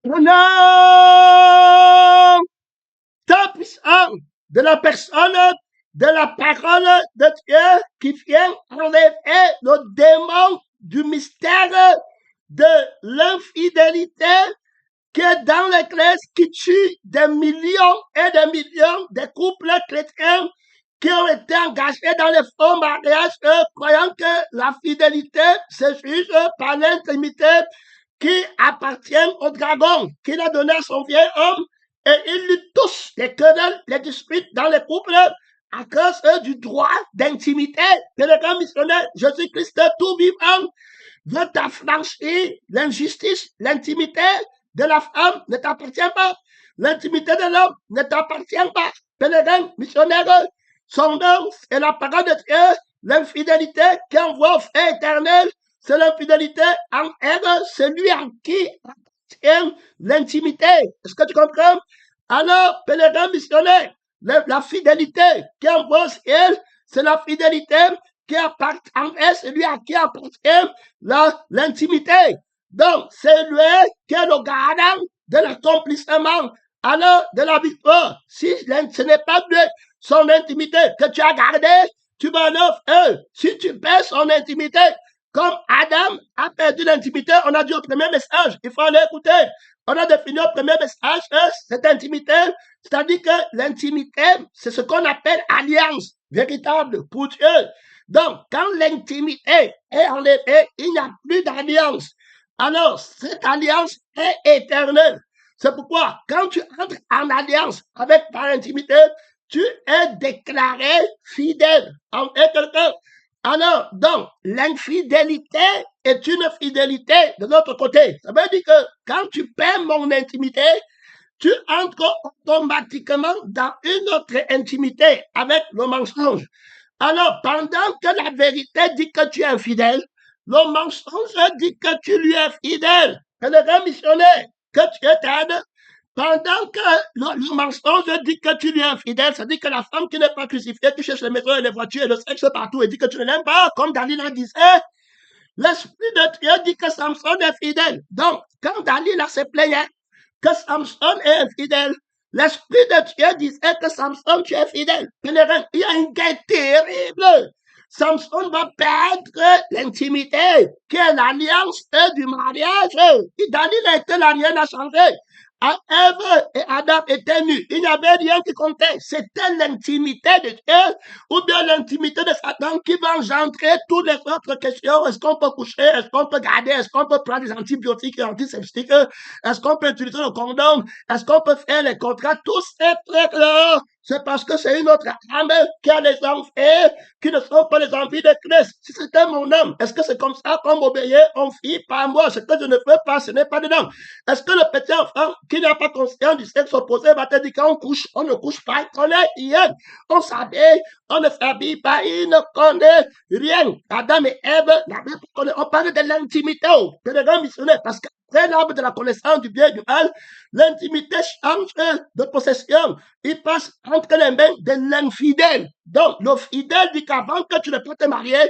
Au nom tant puissant de la personne, de la parole de Dieu qui vient enlever le démon du mystère de l'infidélité qui est dans l'Église, qui tue des millions et des millions de couples chrétiens qui ont été engagés dans les faux mariages, croyant que la fidélité se juge par l'intimité qui appartient au dragon, qu'il a donné à son vieil homme, et ils lui tous les querelles, les disputes dans les couples à cause du droit d'intimité que le grand missionnaire Jésus-Christ tout vivant veut affranchir l'injustice, l'intimité de la femme ne t'appartient pas. L'intimité de l'homme ne t'appartient pas. Pèlerin, missionnaire, son nom est la parole de Dieu. L'infidélité qui envoie au feu éternel, c'est l'infidélité envers celui en qui appartient l'intimité. Est-ce que tu comprends? Alors, pèlerin missionnaire, la fidélité qui envoie au ciel, c'est la fidélité qui appartient envers celui à qui appartient l'intimité. Donc, c'est lui qui est le garant de l'accomplissement, alors de la victoire. Si ce n'est pas lui, son intimité que tu as gardé, tu m'en offres. Si tu perds son intimité, comme Adam a perdu l'intimité, on a dit au premier message, il faut aller écouter. On a défini au premier message cette intimité, c'est-à-dire que l'intimité, c'est ce qu'on appelle alliance véritable pour Dieu. Donc, quand l'intimité est enlevée, il n'y a plus d'alliance. Alors, cette alliance est éternelle. C'est pourquoi, quand tu entres en alliance avec par intimité, tu es déclaré fidèle envers quelqu'un. Alors, donc, l'infidélité est une fidélité de l'autre côté. Ça veut dire que quand tu perds mon intimité, tu entres automatiquement dans une autre intimité avec le mensonge. Alors, pendant que la vérité dit que tu es infidèle, le mensonge dit que tu lui es fidèle. Et le grand missionnaire que tu aides, pendant que le mensonge dit que tu lui es infidèle, ça dit que la femme qui n'est pas crucifiée, qui cherche les maisons et les voitures et le sexe partout et dit que tu ne l'aimes pas, comme Dalila disait, l'esprit de Dieu dit que Samson est fidèle. Donc, quand Dalila se plaignait que Samson est infidèle, l'esprit de Dieu disait que Samson, tu es fidèle. Il y a une guerre terrible. Samson va perdre l'intimité, qui est l'alliance du mariage. Dalila était la rien à changer. Ève et Adam étaient nus. Il n'y avait rien qui comptait. C'était l'intimité de Dieu ou bien l'intimité de Satan qui va engendrer toutes les autres questions. Est-ce qu'on peut coucher? Est-ce qu'on peut garder? Est-ce qu'on peut prendre des antibiotiques et antiseptiques? Est-ce qu'on peut utiliser le condom? Est-ce qu'on peut faire les contrats? Tous ces trucs-là, c'est parce que c'est une autre âme qui a des envies qui ne sont pas les envies de Christ. Si c'était mon âme, est-ce que c'est comme ça qu'on m'obéit? On fit par moi. Ce que je ne fais pas, ce n'est pas dedans. Est-ce que le petit enfant qui n'a pas conscience du sexe opposé va te dire qu'on couche, on ne couche pas, on est hier, on s'habille, on ne s'habille pas, il ne connaît rien. Adam et Ève, on parle de l'intimité, de le grand missionnaire, parce qu'après l'arbre de la connaissance du bien et du mal, l'intimité change de possession. Il passe entre les mains de l'infidèle. Donc, le fidèle dit qu'avant que tu ne peux te marier,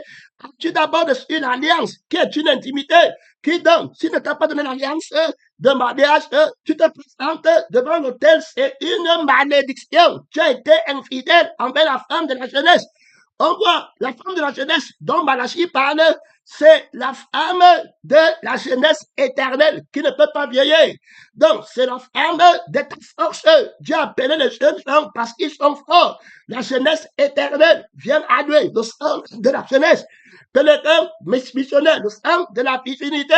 as-tu d'abord une alliance qui est une intimité qui donne. S'il ne t'a pas donné l'alliance de mariage, tu te présentes devant l'autel, c'est une malédiction. Tu as été infidèle envers la femme de la jeunesse. On voit la femme de la jeunesse dont Malachie parle, c'est la femme de la jeunesse éternelle qui ne peut pas vieillir. Donc, c'est la femme de ta force. Dieu a appelé les jeunes gens parce qu'ils sont forts. La jeunesse éternelle vient à lui, le sang de la jeunesse. Pèlerin missionnaire, le sang de la divinité.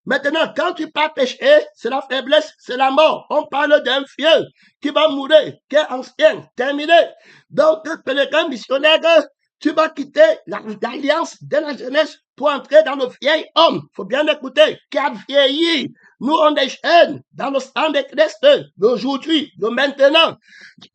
Maintenant, quand tu pas péché, c'est la faiblesse, c'est la mort. On parle d'un vieux qui va mourir, qui est ancien, terminé. Donc, pèlerin missionnaire, tu vas quitter l'alliance de la jeunesse pour entrer dans le vieil homme. Faut bien écouter, qui a vieilli. Nous, on est jeunes dans le sang de Christ, d'aujourd'hui, de maintenant,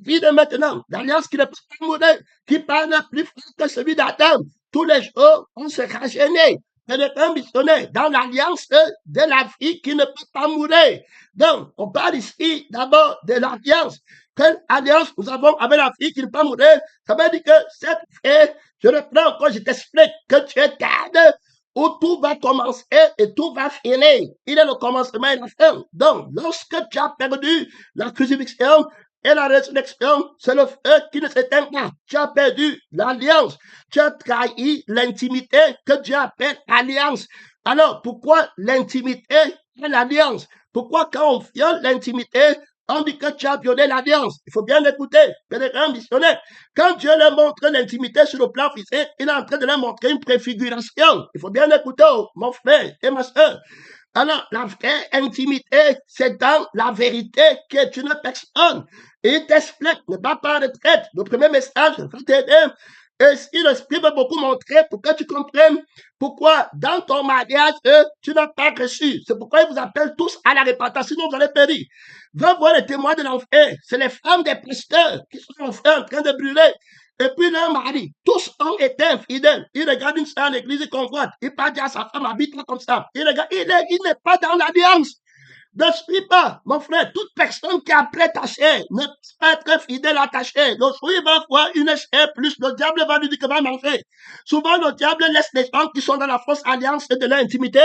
vie de maintenant, l'alliance qui ne peut pas mourir, qui parle plus fort que celui d'Adam. Tous les jours, on se rajeunit. Pèlerin missionnaire dans l'alliance de la vie qui ne peut pas mourir. Donc, on parle ici d'abord de l'alliance. Quelle alliance nous avons avec la vie qui ne peut pas mourir? Ça veut dire que cette vie, je reprends encore, je t'explique que tu es garde où tout va commencer et tout va finir. Il est le commencement et la fin. Donc, lorsque tu as perdu la crucifixion et la résurrection, c'est le feu qui ne s'éteint pas. Tu as perdu l'alliance. Tu as trahi l'intimité que Dieu appelle alliance. Alors, pourquoi l'intimité et l'alliance? Pourquoi quand on viole l'intimité, on dit que tu as violé l'alliance? Il faut bien l'écouter. Pénétrant missionnaire. Quand Dieu leur montre l'intimité sur le plan physique, il est en train de leur montrer une préfiguration. Il faut bien l'écouter, mon frère et ma soeur. Alors, la vraie intimité, c'est dans la vérité qui est une personne. Et il t'explique, ne pas par retraite. Le premier message va t'aider. Et si l'Esprit veut beaucoup montrer pour que tu comprennes pourquoi dans ton mariage, tu n'as pas reçu. C'est pourquoi ils vous appellent tous à la repentance, sinon vous allez périr. Va voir les témoins de l'enfer. C'est les femmes des pasteurs qui sont en train de brûler. Et puis leur mari, tous ont été infidèles. Il regarde une salle à l'église, il convoite. Il parle à sa femme, habite comme ça. Il n'est pas dans l'alliance. Ne suis pas, mon frère, toute personne qui a prêt ta chair, ne peut pas être fidèle à ta chair. Le fruit va voir une chair plus, le diable va lui dire que va manger. Souvent, le diable laisse les gens qui sont dans la fausse alliance et de l'intimité.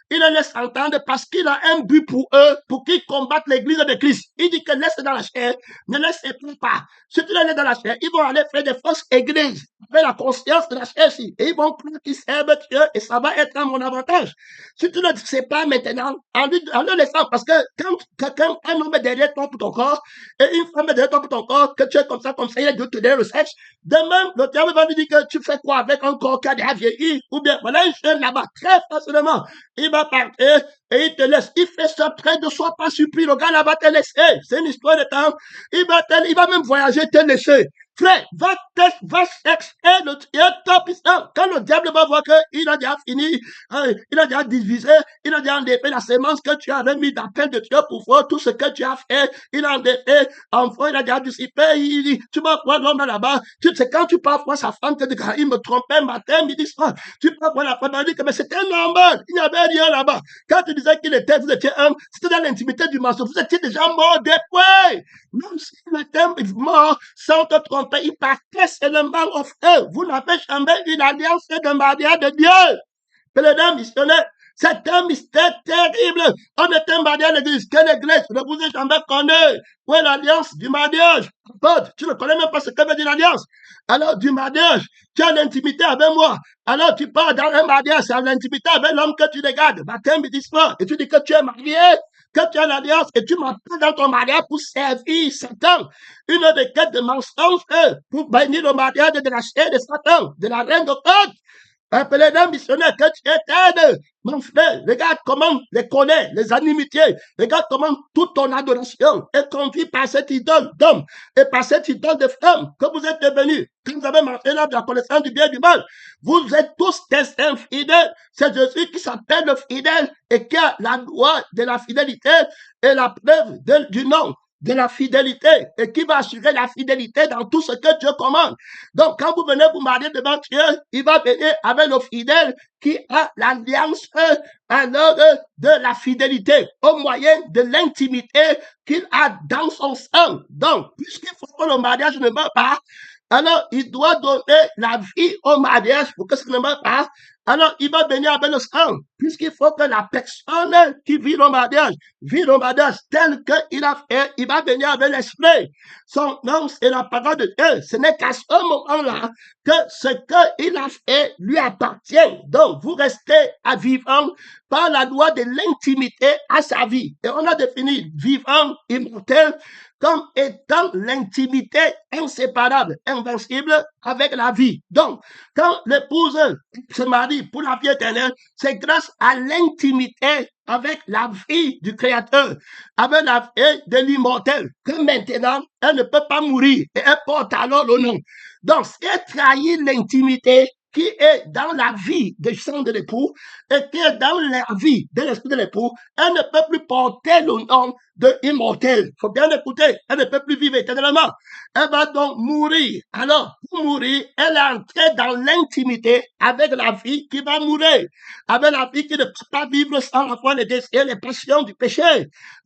Il les laisse entendre parce qu'il a un but pour eux, pour qu'ils combattent l'église de Christ. Il dit que laisse dans la chair, ne laissez pas. Si tu les laisses dans la chair, ils vont aller faire des fausses églises, avec la conscience de la chair ici. Et ils vont croire qu'ils servent Dieu et ça va être à mon avantage. Si tu ne le sais pas maintenant, en le laissant, parce que quand quelqu'un, un homme est derrière toi pour ton corps, et une femme est derrière toi pour ton corps, que tu es comme ça, il est Dieu te donne le sexe, demain, le diable va lui dire que tu fais quoi avec un corps qui a déjà vieilli, ou bien, voilà un jeune là-bas, très facilement, il va partir, et il te laisse, il fait ça près de soi, pas surpris, le gars là-bas te laisser, c'est une histoire de temps, il va même voyager, te laisser. Frère, va s'extraire le top. Quand le diable va voir qu'il a déjà fini, il a déjà divisé, il a déjà enlevé la sémence que tu avais mis d'appel de Dieu pour voir tout ce que tu as fait, il a enlevé, enfin, il a déjà dissipé, il dit, tu vas voir l'homme là-bas, c'est quand tu pars voir sa femme, il me trompait matin, midi, soir, tu pars voir la femme, elle dit que mais c'était normal, il n'y avait rien là-bas. Quand tu disais qu'il était, vous étiez un, c'était dans l'intimité du mensonge, vous étiez déjà mort depuis. Même si il était mort, sans te tromper, il partait seulement au feu. Vous n'avez jamais eu l'alliance de mariage de Dieu. Pèlerin missionnaire, c'est un mystère terrible. On est marié à l'église. Quelle église? Je ne vous ai jamais connu. Où est l'alliance du mariage? Tu ne connais même pas ce que veut dire l'alliance. Alors, du mariage, tu as l'intimité avec moi. Alors, tu pars dans un mariage, c'est l'intimité avec l'homme que tu regardes. Baptême, midi, soir. Et tu dis que tu es marié, que tu as l'alliance, et tu m'appelles dans ton mariage pour servir Satan. Une des quêtes de mensonges, pour bénir le mariage de la chair de Satan, de la reine de Côte. Appelez d'un missionnaire que tu éteignes. Mon frère, regarde comment les colères, les inimitiés, regarde comment toute ton adoration est conduite par cette idole d'homme et par cette idole de femme que vous êtes devenus. Quand vous avez marché là de la connaissance du bien et du mal, vous êtes tous des infidèles. C'est Jésus qui s'appelle le fidèle et qui a la loi de la fidélité et la preuve du nom de la fidélité et qui va assurer la fidélité dans tout ce que Dieu commande. Donc, quand vous venez vous marier devant Dieu, il va venir avec le fidèle qui a l'alliance alors de la fidélité au moyen de l'intimité qu'il a dans son sang. Donc, puisqu'il faut que le mariage ne meure pas, alors il doit donner la vie au mariage pour que ça ne meure pas. Alors, il va venir avec le sang, puisqu'il faut que la personne qui vit le mariage tel qu'il a fait, il va venir avec l'esprit. Son nom, c'est la parole de Dieu. Ce n'est qu'à ce moment-là que ce qu'il a fait lui appartient. Donc, vous restez à vivant par la loi de l'intimité à sa vie. Et on a défini vivant, immortel, comme étant l'intimité inséparable, invincible avec la vie. Donc, quand l'épouse se marie pour la vie éternelle, c'est grâce à l'intimité avec la vie du Créateur, avec la vie de l'immortel, que maintenant, elle ne peut pas mourir et elle porte alors le nom. Donc, si elle trahit l'intimité qui est dans la vie du sang de l'époux et qui est dans la vie de l'esprit de l'époux, elle ne peut plus porter le nom de immortelle. Il faut bien écouter. Elle ne peut plus vivre éternellement. Elle va donc mourir. Alors, pour mourir, elle est entrée dans l'intimité avec la vie qui va mourir. Avec la vie qui ne peut pas vivre sans avoir les désirs, les passions du péché.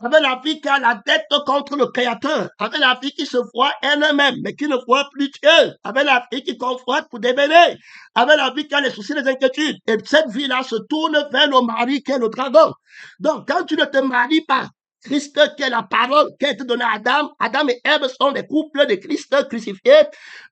Avec la vie qui a la dette contre le Créateur. Avec la vie qui se voit elle-même, mais qui ne voit plus Dieu. Avec la vie qui confronte pour devenir. Avec la vie qui a les soucis, les inquiétudes. Et cette vie-là se tourne vers le mari qui est le dragon. Donc, quand tu ne te maries pas, Christ qui est la parole qui a été donnée à Adam. Adam et Ève sont des couples de Christ crucifiés.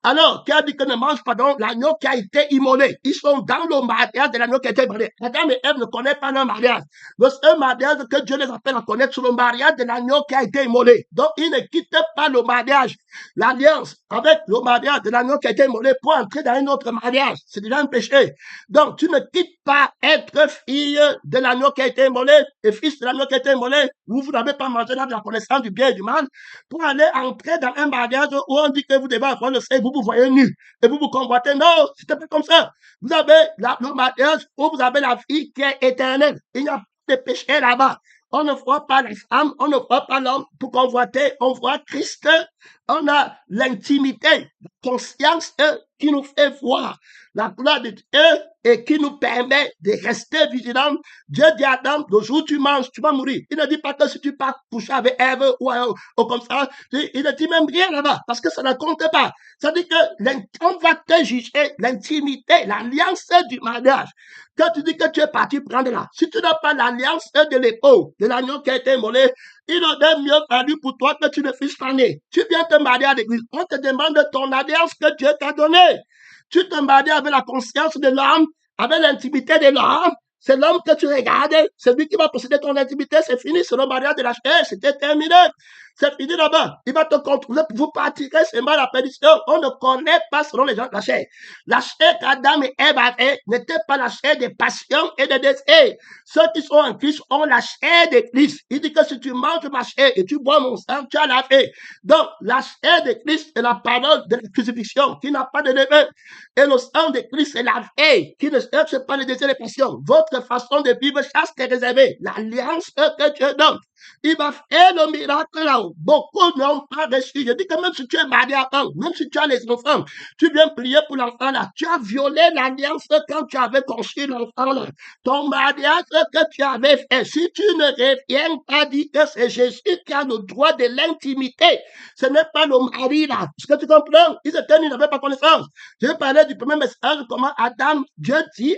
Alors, qui a dit que ne mange pas donc l'agneau qui a été immolé. Ils sont dans le mariage de l'agneau qui a été immolé. Adam et Ève ne connaissent pas leur mariage. Le seul mariage que Dieu les appelle à connaître, c'est le mariage de l'agneau qui a été immolé. Donc, ils ne quittent pas le mariage, l'alliance avec le mariage de l'agneau qui a été immolé pour entrer dans un autre mariage. C'est déjà un péché. Donc, tu ne quittes pas être fille de l'agneau qui a été immolé et fils de l'agneau qui a été immolé. Vous n'avez pas mangé la connaissance du bien et du mal pour aller entrer dans un mariage où on dit que vous devez avoir le sein, vous vous voyez nu et vous vous convoitez. Non, c'était pas comme ça. Vous avez le mariage où vous avez la vie qui est éternelle. Il n'y a pas de péché là-bas. On ne voit pas la femme, on ne voit pas l'homme pour convoiter. On voit Christ. On a l'intimité, la conscience qui nous fait voir la gloire de Dieu et qui nous permet de rester vigilants. Dieu dit à Adam, le jour où tu manges, tu vas mourir. Il ne dit pas que si tu pars coucher avec Ève ou comme ça, il ne dit même rien là-bas parce que ça ne compte pas. Ça dit que on va te juger l'intimité, l'alliance du mariage. Quand tu dis que tu es parti prendre là, si tu n'as pas l'alliance de l'épaule, de l'agneau qui a été immolé, il aurait mieux fallu pour toi que tu ne fisses pas né. Tu viens te marier à l'église. On te demande ton alliance que Dieu t'a donnée. Tu te maries avec la conscience de l'homme, avec l'intimité de l'homme. C'est l'homme que tu regardes. C'est lui qui va posséder ton intimité. C'est fini. C'est le mariage de la chair. C'était terminé. C'est fini là-bas. Il va te contrôler. Vous partirez seulement à la perdition. On ne connaît pas selon les gens la chair. La chair qu'Adam et Ève avaient n'était pas la chair des passions et des désirs. Ceux qui sont en Christ ont la chair de Christ. Il dit que si tu manges ma chair et tu bois mon sang, tu as la vie. Donc, la chair de Christ est la parole de la crucifixion qui n'a pas de neveu. Et le sang de Christ est la vie qui ne cherche pas les désirs et les passions. Votre façon de vivre chaste est réservée. L'alliance que Dieu donne. Il va faire le miracle là-haut. Beaucoup n'ont pas reçu. Je dis que même si tu es marié avant, même si tu as les enfants, tu viens prier pour l'enfant là. Tu as violé l'alliance quand tu avais conçu l'enfant là. Ton mariage que tu avais fait. Si tu ne reviens pas dire que c'est Jésus qui a le droit de l'intimité, ce n'est pas le mari là. Est-ce que tu comprends? Ils n'avaient pas connaissance. Je parlais du premier message, comment Adam, Dieu dit,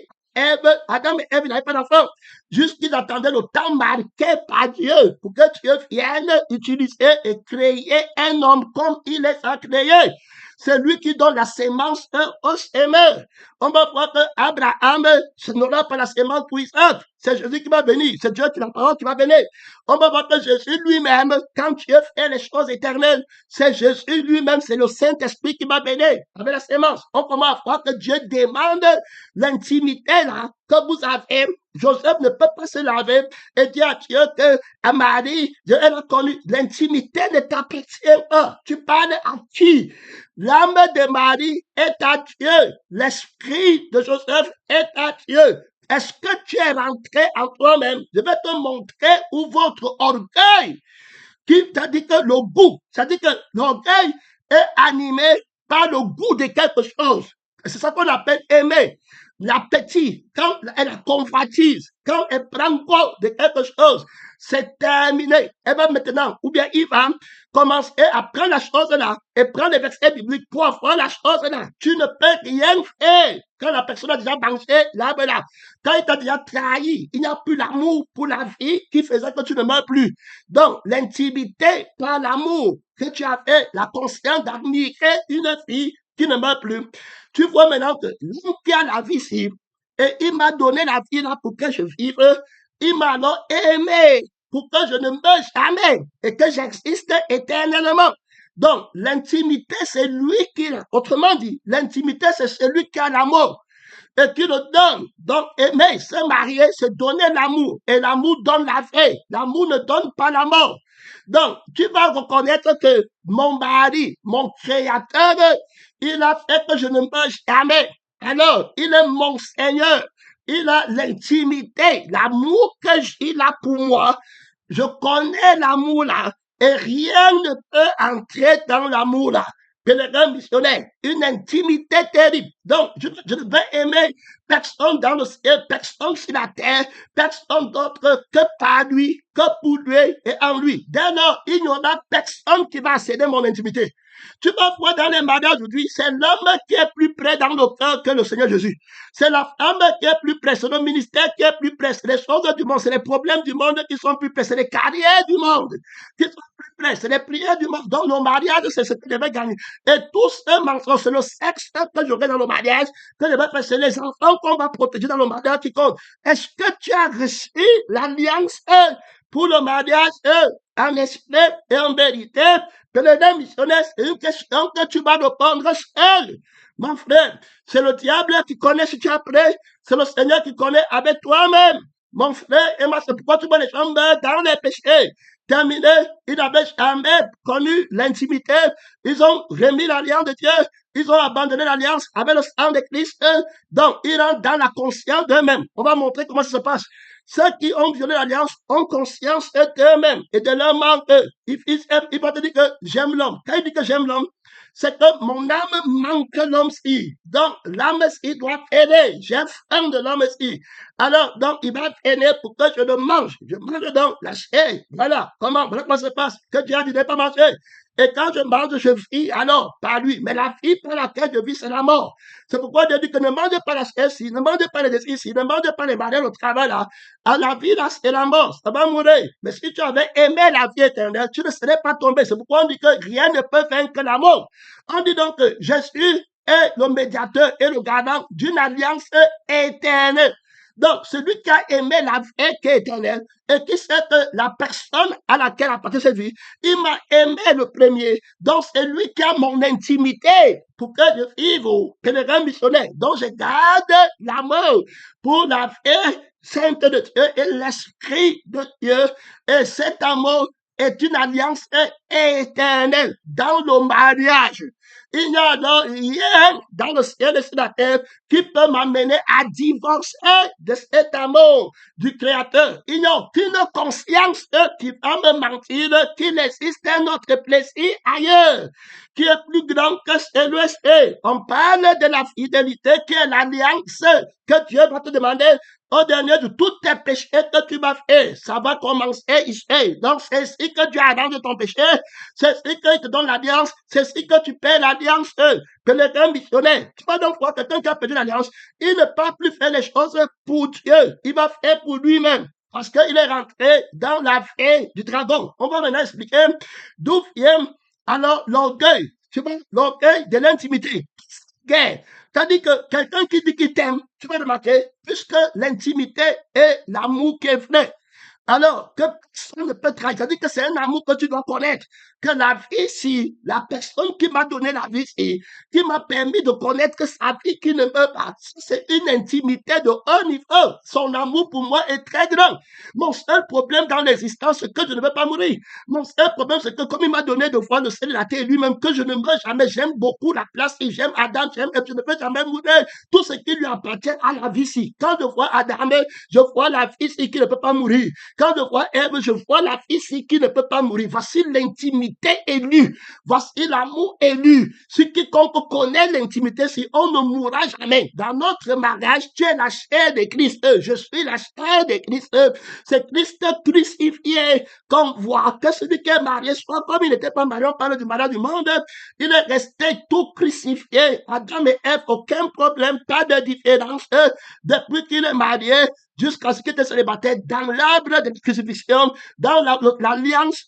Adam et Ève n'avaient pas d'enfant. Juste qu'ils attendaient le temps marqué par Dieu pour que Dieu vienne utiliser et créer un homme comme il les a créés. C'est lui qui donne la sémence au semeur. On va voir que Abraham, ce n'aura pas la sémence pour Isaac. C'est Jésus qui va venir. C'est Dieu qui la parole qui va venir. On va voir que Jésus lui-même, quand Dieu fait les choses éternelles, c'est Jésus lui-même, c'est le Saint-Esprit qui va venir avec la sémence. On commence à voir que Dieu demande l'intimité là que vous avez. Joseph ne peut pas se laver et dire à Dieu que à Marie, Dieu elle a connu l'intimité ne t'appartient pas. Tu parles à qui? L'âme de Marie est à Dieu. L'esprit de Joseph est à Dieu. Est-ce que tu es rentré en toi-même? Je vais te montrer où votre orgueil, qui t'a dit que le goût, ça dit que l'orgueil est animé par le goût de quelque chose. C'est ça qu'on appelle aimer. L'appétit, quand elle a convoitise, quand elle prend goût de quelque chose, c'est terminé. Elle va maintenant, ou bien il va commencer à prendre la chose là et prendre les versets bibliques pour avoir la chose là. Tu ne peux rien faire quand la personne a déjà mangé l'arbre là. Quand il t'a déjà trahi, il n'y a plus l'amour pour la vie qui faisait que tu ne meurs plus. Donc, l'intimité par l'amour que tu as fait, la conscience d'admirer une fille qui ne meurt plus. Tu vois maintenant que l'homme qui a la vie ici, et il m'a donné la vie là pour que je vive, il m'a alors aimé pour que je ne meure jamais et que j'existe éternellement. Donc, l'intimité, c'est lui qui l'a. Autrement dit, l'intimité, c'est celui qui a l'amour et qui le donne. Donc, aimer, se marier, c'est donner l'amour. Et l'amour donne la vie. L'amour ne donne pas la mort. Donc, tu vas reconnaître que mon mari, mon créateur, il a fait que je ne meurs jamais. Alors, il est mon Seigneur. Il a l'intimité, l'amour que il a pour moi. je connais l'amour là, et rien ne peut entrer dans l'amour là. Pèlerin missionnaire, une intimité terrible. Donc, je ne vais aimer personne dans le ciel, personne sur la terre, personne d'autre que par lui, que pour lui et en lui. Dès lors, il n'y aura personne qui va accéder mon intimité. Tu vas voir dans les mariages aujourd'hui, c'est l'homme qui est plus près dans le cœur que le Seigneur Jésus. C'est la femme qui est plus près, c'est le ministère qui est plus près, c'est les choses du monde, c'est les problèmes du monde qui sont plus près, c'est les carrières du monde qui sont plus près, c'est les prières du monde. Donc, nos mariages, c'est ce que je vais gagner. Et tout ce mensonge, c'est le sexe que j'aurai dans le mariage, que je vais faire, c'est les enfants qu'on va protéger dans le mariage qui compte. Est-ce que tu as reçu l'alliance pour le mariage en esprit et en vérité? Que les deux missionnaires, c'est une question que tu vas répondre seul. Mon frère, c'est le diable qui connaît si tu es prêt. C'est le Seigneur qui connaît avec toi-même. Mon frère, et moi, c'est pourquoi tu vois les chambres dans les péchés. Terminé, ils n'avaient jamais connu l'intimité. Ils ont remis l'alliance de Dieu. Ils ont abandonné l'alliance avec le sang de Christ. Donc, ils rentrent dans la conscience d'eux-mêmes. On va montrer comment ça se passe. Ceux qui ont violé l'alliance ont conscience d'eux-mêmes et de leur manque. Ils vont te dire que j'aime l'homme. Quand il dit que j'aime l'homme, c'est que mon âme manque l'homme-ci. Donc, l'âme-ci doit aider. J'ai faim de l'homme-ci. Alors, donc, il va aider pour que je le mange. Je mange donc la chair. Voilà. Voilà comment ça se passe. Que Dieu a dit de ne pas manger. Et quand je mange, je vis alors par lui. Mais la vie par laquelle je vis, c'est la mort. C'est pourquoi Dieu dit que ne mangez pas la chair ici, ne mangez pas les désirs ici, ne mangez pas les malheurs au travail là. À la vie là, c'est la mort. Ça va mourir. Mais si tu avais aimé la vie éternelle, tu ne serais pas tombé. C'est pourquoi on dit que rien ne peut vaincre la mort. On dit donc que Jésus est le médiateur et le gardant d'une alliance éternelle. Donc, celui qui a aimé la vie qui est éternelle et qui sait que la personne à laquelle appartient cette vie, il m'a aimé le premier. Donc, c'est lui qui a mon intimité pour que je vive au pèlerin missionnaire. Donc, je garde l'amour pour la vie sainte de Dieu et l'esprit de Dieu. Et cet amour est une alliance éternelle dans le mariage. Il n'y a donc rien dans le ciel et sur la terre qui peut m'amener à divorcer de cet amour du Créateur. Il n'y a aucune conscience qui va me mentir qu'il existe un autre plaisir ailleurs, qui est plus grand que celui-ci. On parle de la fidélité qui est l'alliance que Dieu va te demander au dernier de tous tes péchés que tu vas faire. Ça va commencer ici. Donc, c'est ici que Dieu arrange ton péché. C'est ici qu'il te donne l'alliance. C'est ici que tu paies l'alliance. Pèlerin missionnaire. Tu vas donc voir quelqu'un qui a perdu l'alliance. Il ne peut plus faire les choses pour Dieu. Il va faire pour lui-même. Parce qu'il est rentré dans la vie du dragon. On va maintenant expliquer d'où vient alors l'orgueil. Tu vois, l'orgueil de l'intimité. Guerre. C'est-à-dire que quelqu'un qui dit qu'il t'aime, tu vas remarquer, puisque l'intimité est l'amour qui est vrai. Alors, que personne ne peut trahir. C'est-à-dire que c'est un amour que tu dois connaître. Que la vie ici, la personne qui m'a donné la vie ici, qui m'a permis de connaître que sa vie qui ne meurt pas, c'est une intimité de haut niveau. Son amour pour moi est très grand. Mon seul problème dans l'existence, c'est que je ne veux pas mourir. Mon seul problème, c'est que comme il m'a donné de voir le ciel et la terre lui-même, que je ne meurs jamais, j'aime beaucoup la place et j'aime Adam, j'aime, et je ne peux jamais mourir. Tout ce qui lui appartient à la vie ici. Quand je vois Adam, je vois la vie ici qui ne peut pas mourir. Quand je vois Ève, je vois la fille ici qui ne peut pas mourir. Voici l'intimité élue. Voici l'amour élu. Si quiconque connaît l'intimité, si on ne mourra jamais. Dans notre mariage, tu es la chair de Christ. Je suis la chair de Christ. C'est Christ crucifié qu'on voit que celui qui est marié soit comme il n'était pas marié. On parle du mariage du monde. Il est resté tout crucifié. Adam et Ève, aucun problème, pas de différence. Depuis qu'il est marié, jusqu'à ce qu'il était célibataire, dans l'arbre de crucifixion, dans l'alliance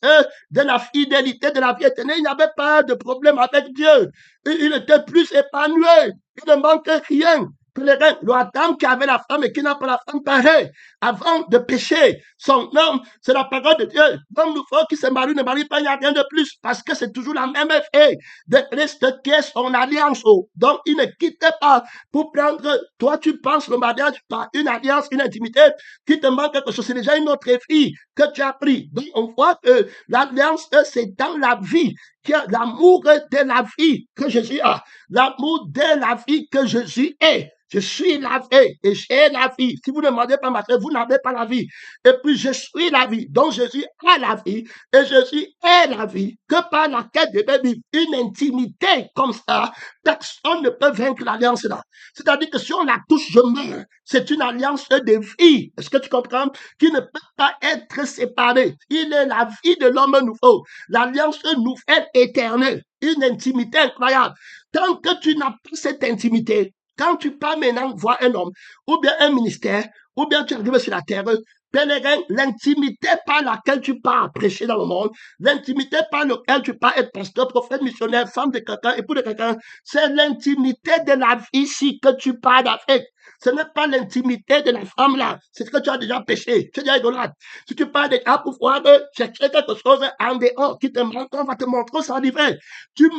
de la fidélité de la vie éternelle, il n'y avait pas de problème avec Dieu. Il était plus épanoui. Il ne manquait rien. Le Adam qui avait la femme et qui n'a pas la femme pareil, avant de pécher, son homme, c'est la parole de Dieu. L'homme nouveau qui se marie ne marie pas, il n'y a rien de plus, parce que c'est toujours la même effet de Christ qui est son alliance. Donc, il ne quitte pas pour prendre, toi tu penses le mariage par une alliance, une intimité, qui te manque quelque chose, c'est déjà une autre vie que tu as pris. Donc, on voit que l'alliance, c'est dans la vie qui a l'amour de la vie que Jésus a, l'amour de la vie que Jésus est. Je suis la vie et j'ai la vie. Si vous ne demandez pas ma vie, vous n'avez pas la vie. Et puis je suis la vie. Donc Jésus a la vie et Jésus est la vie que par laquelle je vais vivre une intimité comme ça. Personne ne peut vaincre l'alliance là. C'est-à-dire que si on la touche, je meurs. C'est une alliance de vie. Est-ce que tu comprends? Qui ne peut pas être séparée. Il est la vie de l'homme nouveau. L'alliance nouvelle éternelle. Une intimité incroyable. Tant que tu n'as pas cette intimité, quand tu pars maintenant voir un homme, ou bien un ministère, ou bien tu arrives sur la terre, pèlerin, l'intimité par laquelle tu pars prêcher dans le monde, l'intimité par laquelle tu pars être pasteur, prophète, missionnaire, femme de quelqu'un, époux de quelqu'un, c'est l'intimité de la vie ici que tu pars avec. Ce n'est pas l'intimité de la femme là. C'est ce que tu as déjà péché. Tu es déjà idolâtre. Si tu pars déjà pour pouvoir chercher quelque chose en dehors qui te manque, on va te montrer ça divin. Tu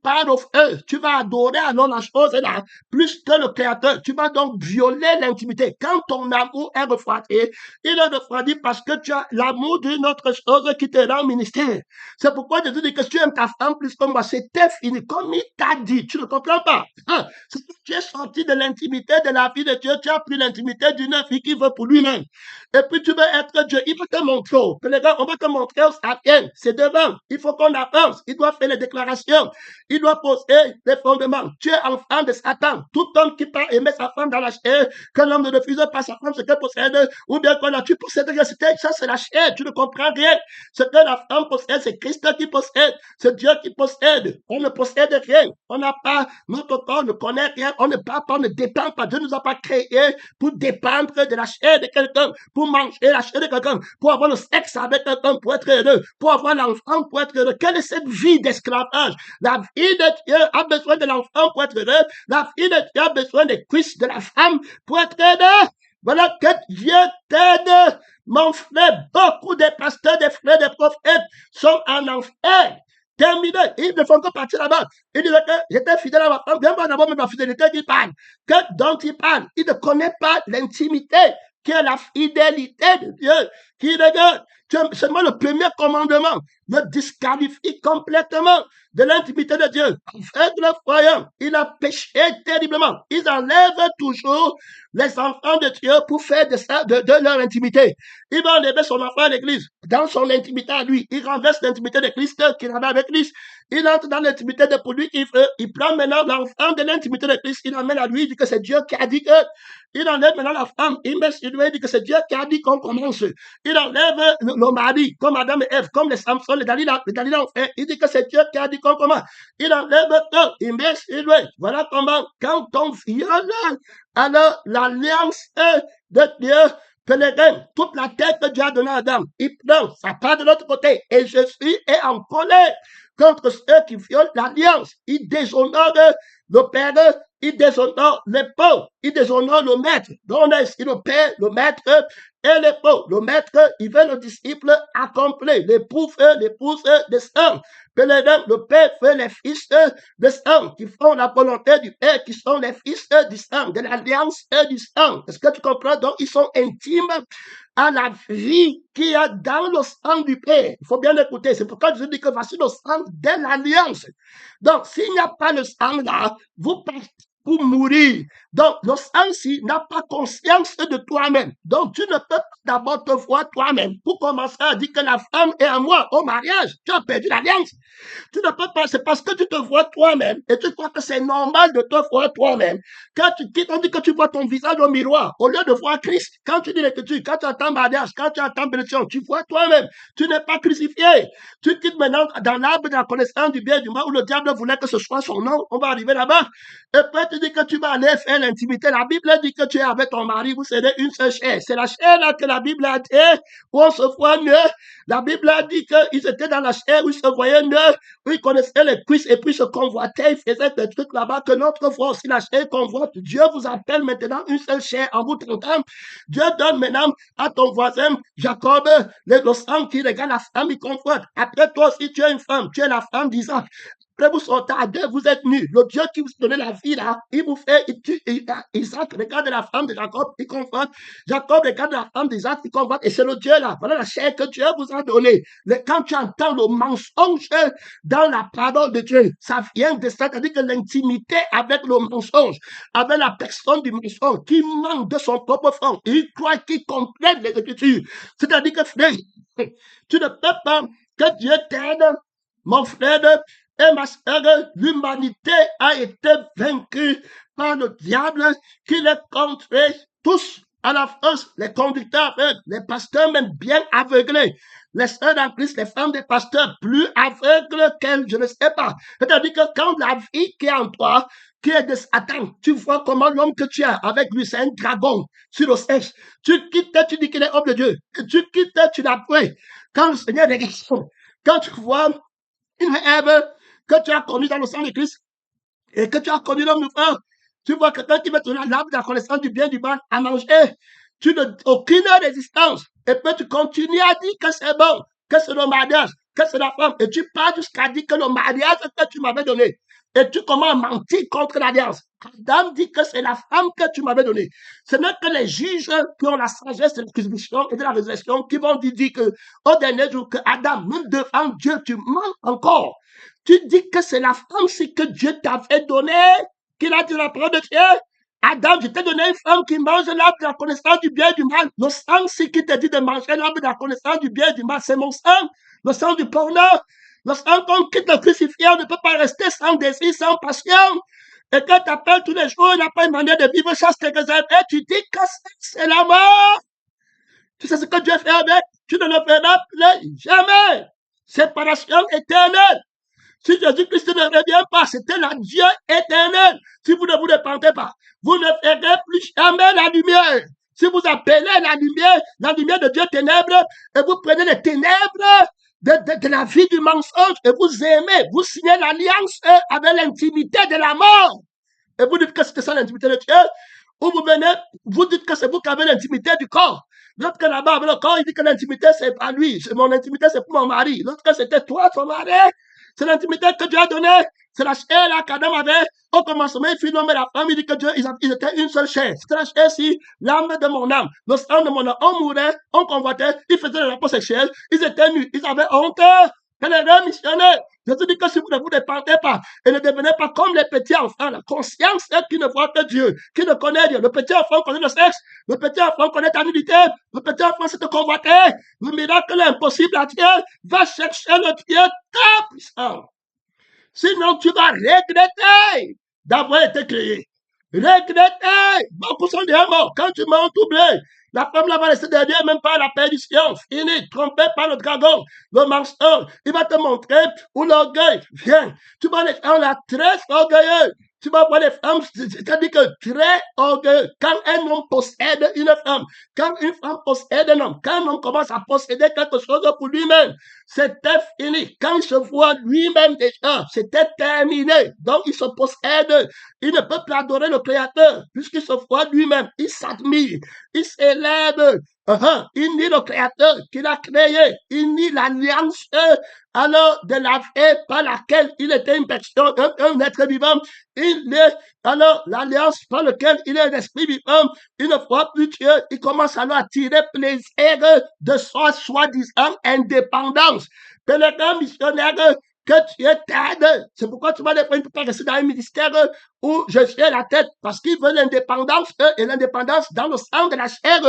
pars au feu. Tu vas adorer alors la chose là, plus que le Créateur. Tu vas donc violer l'intimité. Quand ton amour est refroidi, il est refroidi parce que tu as l'amour d'une autre chose qui te rend ministère. C'est pourquoi Jésus dit que si tu aimes ta femme plus que moi, c'était fini. Comme il t'a dit, tu ne comprends pas. Hein? C'est que tu es sorti de l'intimité de la vie de Dieu, tu as pris l'intimité d'une fille qui veut pour lui-même. Et puis tu veux être Dieu. Il va te montrer. Que les gars, on va te montrer où ça vient. C'est devant. Il faut qu'on avance. Il doit faire les déclarations. Il doit poser les fondements. Tu es enfant de Satan. Tout homme qui part aimer sa femme dans la chair, que l'homme ne refuse pas sa femme, ce qu'elle possède, ou bien qu'on a, tu possèdes rien. Ça, c'est la chair. Tu ne comprends rien. Ce que la femme possède, c'est Christ qui possède. C'est Dieu qui possède. On ne possède rien. On n'a pas, notre corps ne connaît rien. On ne parle pas, on ne dépend pas. Dieu ne nous a pas créé pour dépendre de la chair de quelqu'un, pour manger la chair de quelqu'un, pour avoir le sexe avec quelqu'un, pour être heureux, pour avoir l'enfant, pour être heureux. Quelle est cette vie d'esclavage? La vie de Dieu a besoin de l'enfant pour être heureux. La vie de Dieu a besoin des cuisses de la femme pour être heureux. Voilà que Dieu t'aide. Mon frère, beaucoup de pasteurs, des frères, des prophètes sont en enfer. Terminé. Ils ne font que partir là-bas. Ils disent que j'étais fidèle à ma femme. Bien pas d'abord, mais ma fidélité qui parle. Que dont il parle. Il ne connaît pas l'intimité, qui est la fidélité de Dieu. Qui regarde. Seulement le premier commandement le disqualifie complètement de l'intimité de Dieu. Avec le croyant, il a péché terriblement. Ils enlèvent toujours les enfants de Dieu pour faire de ça, de leur intimité. Il va enlever son enfant à l'église. Dans son intimité à lui, il renverse l'intimité de Christ qu'il avait avec Christ. Il entre dans l'intimité de pour lui qu'il veut. Il prend maintenant l'enfant de l'intimité de Christ. Il amène à lui, il dit que c'est Dieu qui a dit que. Il enlève maintenant la femme. Il met sur lui, il dit que c'est Dieu qui a dit qu'on commence. Il enlève le mari, comme Adam et Ève, comme les Samson, les Dalila ont fait. Il dit que c'est Dieu qui a dit qu'on commence. Il enlève tout. Il met sur lui. Voilà comment, quand on viole, alors l'alliance de Dieu, pèlerin, toute la tête que Dieu a donnée à Adam, il prend, ça part de l'autre côté. Et Jésus est en colère contre ceux qui violent l'alliance. Il déshonore le Père, il déshonore les pauvres, il déshonore le maître. Donc on a ici le Père, le maître et les pauvres. Le maître, il veut le disciple accomplir. L'épouse des saints. Pèlerin, le Père fait les fils de sang qui font la volonté du Père, qui sont les fils du sang, de l'alliance du sang. Est-ce que tu comprends? Donc, ils sont intimes à la vie qu'il y a dans le sang du Père. Il faut bien écouter. C'est pourquoi je dis que voici le sang de l'alliance. Donc, s'il n'y a pas le sang là, vous partez pour mourir. Donc, le sang-ci n'a pas conscience de toi-même. Donc, tu ne peux pas d'abord te voir toi-même pour commencer à dire que la femme est à moi au mariage. Tu as perdu l'alliance. Tu ne peux pas, c'est parce que tu te vois toi-même et tu crois que c'est normal de te voir toi-même. Quand tu quittes, on dit que tu vois ton visage au miroir au lieu de voir Christ. Quand tu dis l'écriture, quand tu attends mariage, quand tu attends bénédiction, tu vois toi-même. Tu n'es pas crucifié. Tu quittes maintenant dans l'arbre de la connaissance du bien et du mal où le diable voulait que ce soit son nom. On va arriver là-bas. Et puis tu dis que tu vas aller faire l'intimité. La Bible dit que tu es avec ton mari, vous serez une seule chair. C'est la chair là que la Bible a dit où on se voit mieux. La Bible a dit qu'ils étaient dans la chair où ils se voyaient mieux, où ils connaissaient les cuisses et puis se convoitaient. Ils faisaient des trucs là-bas que notre foi aussi la chair convoite. Dieu vous appelle maintenant une seule chair en vous tentant. Dieu donne maintenant à ton voisin Jacob le sang qui regarde la femme, il convoite. Après toi aussi tu es une femme, tu es la femme d'Isaac. après vous sortez à deux, vous êtes nus. Le Dieu qui vous donnait la vie là, il vous fait, Isaac regarde la femme de Jacob, il convoite. Jacob regarde la femme d'Isaac, il convoite. Et c'est le Dieu là, voilà la chair que Dieu vous a donnée. Quand tu entends le mensonge dans la parole de Dieu, ça vient de ça, c'est-à-dire que l'intimité avec le mensonge, avec la personne du mensonge qui manque de son propre front, il croit qu'il complète les Écritures. C'est-à-dire que frère, tu ne peux pas que Dieu t'aide, mon frère et ma sœur, l'humanité a été vaincue par le diable qui les contrait tous à la force, les conducteurs aveugles, les pasteurs même bien aveuglés, les sœurs en Christ, les femmes des pasteurs plus aveugles qu'elles, je ne sais pas. C'est-à-dire que quand la vie qui est en toi, qui est de Satan, tu vois comment l'homme que tu as avec lui, c'est un dragon sur le sèche. Tu quittes, tu dis qu'il est homme de Dieu. Tu quittes, tu l'as pris. Quand le Seigneur regarde, quand tu vois une Ève que tu as connue dans le sang de Christ et que tu as connu l'homme de frère, tu vois quelqu'un qui met ton l'arbre de la connaissance du bien et du mal à manger, tu n'as aucune résistance. Et puis tu continues à dire que c'est bon, que c'est le mariage, que c'est la femme. Et tu pars jusqu'à dire que le mariage que tu m'avais donné. Et tu commences à mentir contre l'alliance. Adam dit que c'est la femme que tu m'avais donnée. Ce n'est que les juges qui ont la sagesse de l'exécution et de la résurrection qui vont dire que au dernier jour que Adam, même devant Dieu, tu mens encore. Tu dis que c'est la femme que Dieu t'avait donnée, qu'il a dit la parole de Dieu. Adam, je t'ai donné une femme qui mange l'arbre de la connaissance du bien et du mal. Le sang, c'est qui te dit de manger l'arbre de la connaissance du bien et du mal, c'est mon sang, le sang du porneur. Lorsqu'on quitte le crucifié, on ne peut pas rester sans désir, sans passion. Et quand tu appelles tous les jours, il n'a pas une manière de vivre chasse tes réserves. Et tu dis que c'est la mort. Tu sais ce que Dieu fait avec? Tu ne le feras plus jamais. Séparation éternelle. Si Jésus-Christ ne revient pas, c'était la Dieu éternel. Si vous ne vous repentez pas, vous ne verrez plus jamais la lumière. Si vous appelez la lumière de Dieu ténèbres, et vous prenez les ténèbres de la vie du mensonge, et vous aimez, vous signez l'alliance avec l'intimité de la mort. Et vous dites que c'est ça l'intimité de Dieu, ou vous venez, vous dites que c'est vous qui avez l'intimité du corps. L'autre que là-bas avec le corps, il dit que l'intimité c'est pas lui, mon intimité c'est pour mon mari. L'autre que c'était toi, ton mari. C'est l'intimité que Dieu a donnée. C'est la chair là qu'Adam avait. Au commencement, il fit l'homme et la femme. Il dit que Dieu, ils étaient une seule chair. C'était la chair, si l'âme de mon âme, le sang de mon âme. On mourait, on convoitait, ils faisaient le rapport sexuel. Ils étaient nus, ils avaient honte. Que les deux missionnaires. Je te dis que si vous ne vous répandez pas et ne devenez pas comme les petits enfants, la conscience est qui ne voit que Dieu, qui ne connaît Dieu. Le petit enfant connaît le sexe, le petit enfant connaît ta nudité, le petit enfant c'est te convoiter. Le miracle impossible à Dieu, va chercher le Dieu très puissant. Sinon, tu vas regretter d'avoir été créé. Regretter. Beaucoup sont déjà morts. Quand tu m'as doublé, la femme là va rester derrière, même pas la perdition. Fini, trompé par le dragon, le mensonge. Il va te montrer où l'orgueil vient. Tu vas les gens là très orgueilleux. Tu vas voir les femmes, c'est-à-dire que très orgueilleux. Quand un homme possède une femme, quand une femme possède un homme, quand un homme commence à posséder quelque chose pour lui-même, c'était fini. Quand il se voit lui-même déjà, c'était terminé. Donc il se possède. Il ne peut plus adorer le Créateur, puisqu'il se voit lui-même. Il s'admire, il s'élève. Il nie le Créateur qu'il a créé. Il nie l'alliance alors de la vie par laquelle il était une personne, un être vivant. Il est alors l'alliance par laquelle il est un esprit vivant. Il ne voit plus Dieu. Il commence alors à tirer plaisir de sa soi-disant indépendance. Pèlerin missionnaire, que tu es t'aides. C'est pourquoi tu vas ne peux pas rester dans un ministère où je suis la tête, parce qu'il veut l'indépendance et l'indépendance dans le sang de la chair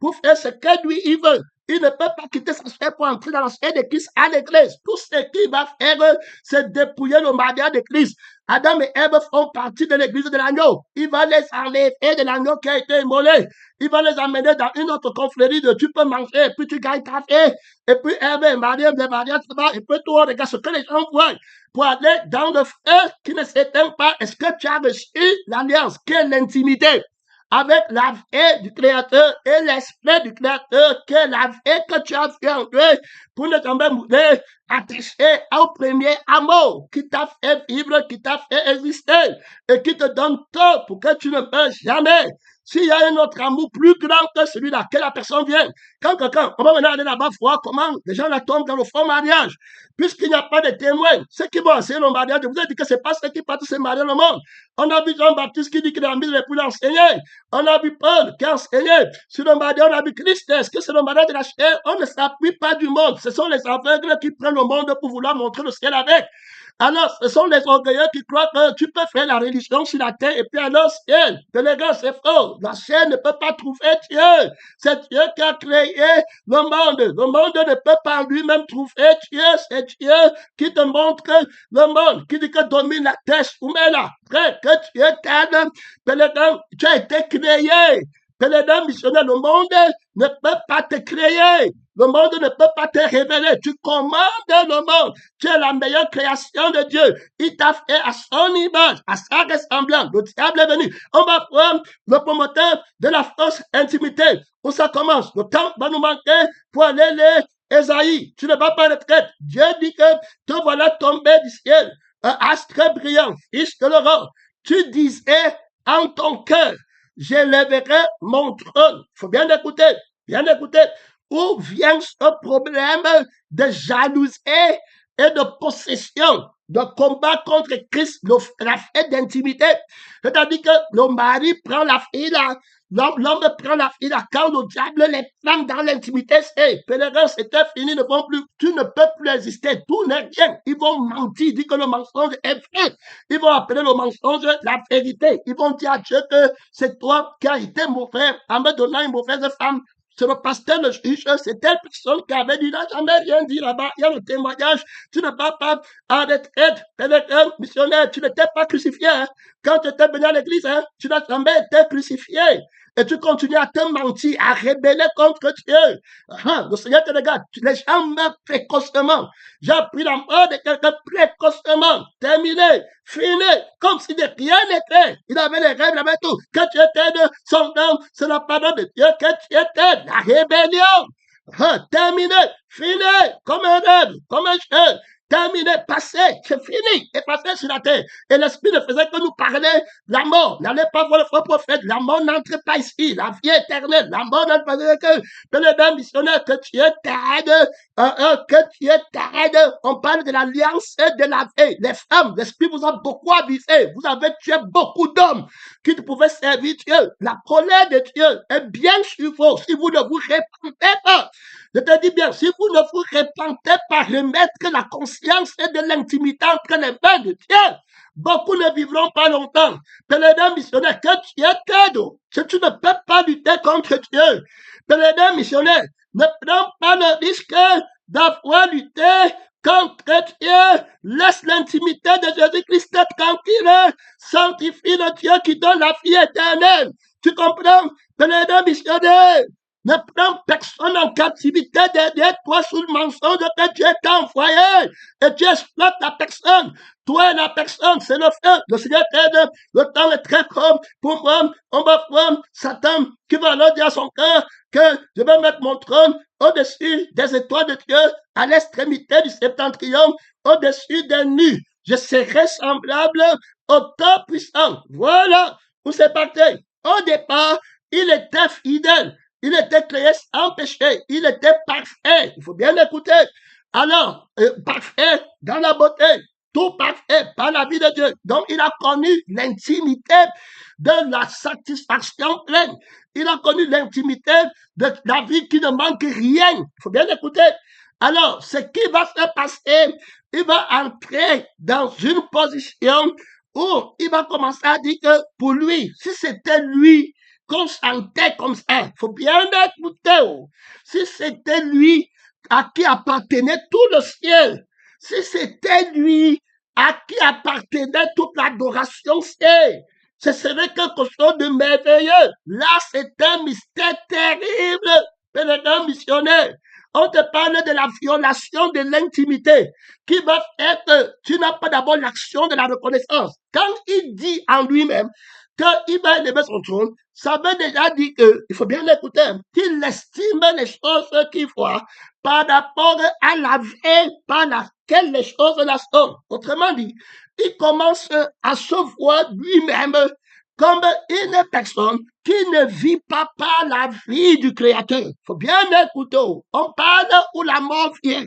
pour faire ce que lui il veut. Il ne peut pas quitter sa chair pour entrer dans la chair de Christ à l'église. Tout ce qu'il va faire, c'est dépouiller le mariage de Christ. Adam et Ève font partie de l'église de l'agneau. Il va les enlever de l'agneau qui a été immolé. Il va les amener dans une autre confrérie de tu peux manger, et puis tu gagnes ta vie. Et puis Ève et Marie, les mariages, et puis toi, regarde ce que les gens voient. Pour aller dans le feu qui ne s'éteint pas, est-ce que tu as reçu l'alliance, qui est l'intimité avec la vie du Créateur et l'esprit du Créateur, qui est la vie que tu as fait en Dieu pour ne jamais mourir attaché au premier amour qui t'a fait vivre, qui t'a fait exister et qui te donne tout pour que tu ne meurs jamais. s'il y a un autre amour plus grand que celui-là, que la personne vienne. Quand quelqu'un, on va maintenant aller là-bas voir comment les gens la tombent dans le faux mariage. Puisqu'il n'y a pas de témoins, ceux qui vont enseigner le mariage, je vous ai dit que ce n'est pas ceux qui partent se marier le monde. On a vu Jean-Baptiste qui dit qu'il a mis les poules enseigner. On a vu Paul qui a enseigné sur le mariage. On a vu Christ. Est-ce que c'est le mariage de la chair? On ne s'appuie pas du monde. Ce sont les aveugles qui prennent le monde pour vouloir montrer le ciel avec. Alors, ce sont les orgueilleux qui croient que tu peux faire la religion sur la terre et puis alors ciel. Les gars, c'est faux. La chair ne peut pas trouver Dieu. C'est Dieu qui a créé le monde. Le monde ne peut pas lui-même trouver Dieu. C'est Dieu qui te montre le monde, qui dit que domine la terre, soumets-la. Frère, que Dieu t'aide. Tu as été créé. Pèlerin missionnaire, le monde ne peut pas te créer. Le monde ne peut pas te révéler. Tu commandes le monde. Tu es la meilleure création de Dieu. Il t'a fait à son image, à sa ressemblance. Le diable est venu. On va prendre le promoteur de la fausse intimité. Où ça commence? Le temps va nous manquer pour aller lire Ésaïe. Tu ne vas pas retraite. Dieu dit que te voilà tombé du ciel. Un astre brillant, fils de l'aurore. Tu disais en ton cœur, j'élèverai mon trône. Il faut bien écouter, bien écouter. Où vient ce problème de jalousie et de possession, de combat contre Christ, la fête d'intimité? C'est-à-dire que le mari prend la fille là, l'homme prend la fille là, quand le diable les flamme dans l'intimité, c'est pèlerin, c'était fini, tu ne peux plus exister, tout n'est rien. Ils vont mentir, dire que le mensonge est vrai. Ils vont appeler le mensonge la vérité. Ils vont dire à Dieu que c'est toi qui as été mon frère en me donnant une mauvaise femme. C'est le pasteur, le juge, c'est telle personne qui avait dit, n'a jamais rien dit là-bas. Il y a le témoignage. Tu ne vas pas en retraite, pèlerin, missionnaire. Tu n'étais pas crucifié, hein. Quand tu étais venu à l'église, hein, tu n'as jamais été crucifié. Et tu continues à te mentir, à rébeller contre Dieu. Le Seigneur te regarde. Les gens meurent précocement. J'ai appris la mort de quelqu'un précocement. Terminé, fini, comme si de rien n'était. Il avait les rêves, il avait tout. Que tu étais de son nom, c'est la parole de Dieu. Que tu étais la rébellion. Terminé, fini, comme un rêve, comme un jeu. Terminé, passé, c'est fini, est passé sur la terre. Et l'Esprit ne faisait que nous parler la mort. N'allez pas voir le faux prophète. La mort n'entre pas ici. La vie éternelle. La mort n'entre pas ici. Pèlerin missionnaire, que tu es t'aide. Que tu es t'aide. On parle de l'alliance de la vie. Les femmes, l'Esprit vous a beaucoup abusé. Vous avez tué beaucoup d'hommes qui pouvaient servir Dieu. La colère de Dieu est bien sur vous si vous ne vous répandez pas. Je te dis bien, si vous ne vous répandez pas, remettre la conscience et de l'intimité entre les mains de Dieu, beaucoup ne vivront pas longtemps. Pèlerin missionnaire, que tu es cadeau, si tu ne peux pas lutter contre Dieu. Pèlerin missionnaire, ne prends pas le risque d'avoir lutté contre Dieu. Laisse l'intimité de Jésus-Christ tranquille. Sanctifie le Dieu qui donne la vie éternelle. Tu comprends? Pèlerin missionnaire, ne prends personne en captivité derrière toi sous le mensonge que Dieu t'a envoyé. Et tu exploites la personne. Toi et la personne, c'est le feu. Le Seigneur t'aide. Le temps est très court pour moi. On va prendre Satan qui va leur dire à son cœur que je vais mettre mon trône au-dessus des étoiles de Dieu, à l'extrémité du septentrion, au-dessus des nues. Je serai semblable au Tout-Puissant. Voilà où c'est parti. Au départ, il était fidèle. Il était créé sans péché. Il était parfait. Il faut bien écouter. Alors, parfait dans la beauté. Tout parfait par la vie de Dieu. Donc, il a connu l'intimité de la satisfaction pleine. Il a connu l'intimité de la vie qui ne manque rien. Il faut bien écouter. Alors, ce qui va se passer, il va entrer dans une position où il va commencer à dire que pour lui, si c'était lui, qu'on sentait comme ça. Il faut bien écouter. Si c'était lui à qui appartenait tout le ciel, si c'était lui à qui appartenait toute l'adoration, ce serait quelque chose de merveilleux. Là, c'est un mystère terrible. Pèlerin missionnaire, on te parle de la violation de l'intimité qui va être, tu n'as pas d'abord l'action de la reconnaissance. Quand il dit en lui-même qu'il va élever son trône, ça veut déjà dire il faut bien l'écouter, qu'il estime les choses qu'il voit par rapport à la vie par laquelle les choses la sont. Autrement dit, il commence à se voir lui-même comme une personne qui ne vit pas par la vie du Créateur. Il faut bien écouter. On parle où la mort vient.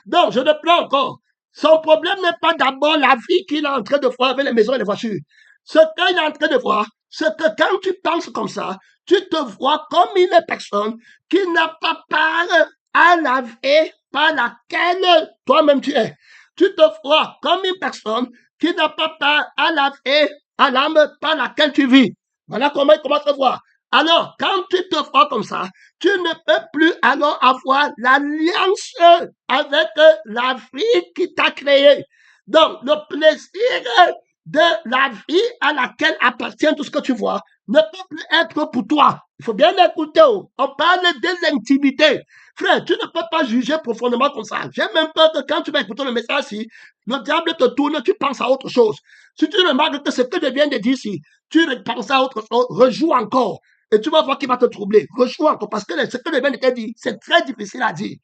Donc, je ne prends encore. Son problème n'est pas d'abord la vie qu'il est en train de voir avec les maisons et les voitures. Ce qu'il est en train de voir, c'est que quand tu penses comme ça, tu te vois comme une personne qui n'a pas part à la vie par laquelle toi-même tu es. Tu te vois comme une personne qui n'a pas part à la vie, à l'âme par laquelle tu vis. Voilà comment il commence à voir. Alors, quand tu te vois comme ça, tu ne peux plus alors avoir l'alliance avec la vie qui t'a créé. Donc, le plaisir de la vie à laquelle appartient tout ce que tu vois ne peut plus être pour toi. Il faut bien écouter. On parle de l'intimité. Frère, tu ne peux pas juger profondément comme ça. J'ai même peur que quand tu vas écouter le message ici, le diable te tourne, tu penses à autre chose. Si tu remarques que ce que je viens de dire ici, tu penses à autre chose, rejoue encore. Et tu vas voir qu'il va te troubler. Rejoue encore, parce que ce que je viens de te dire, c'est très difficile à dire.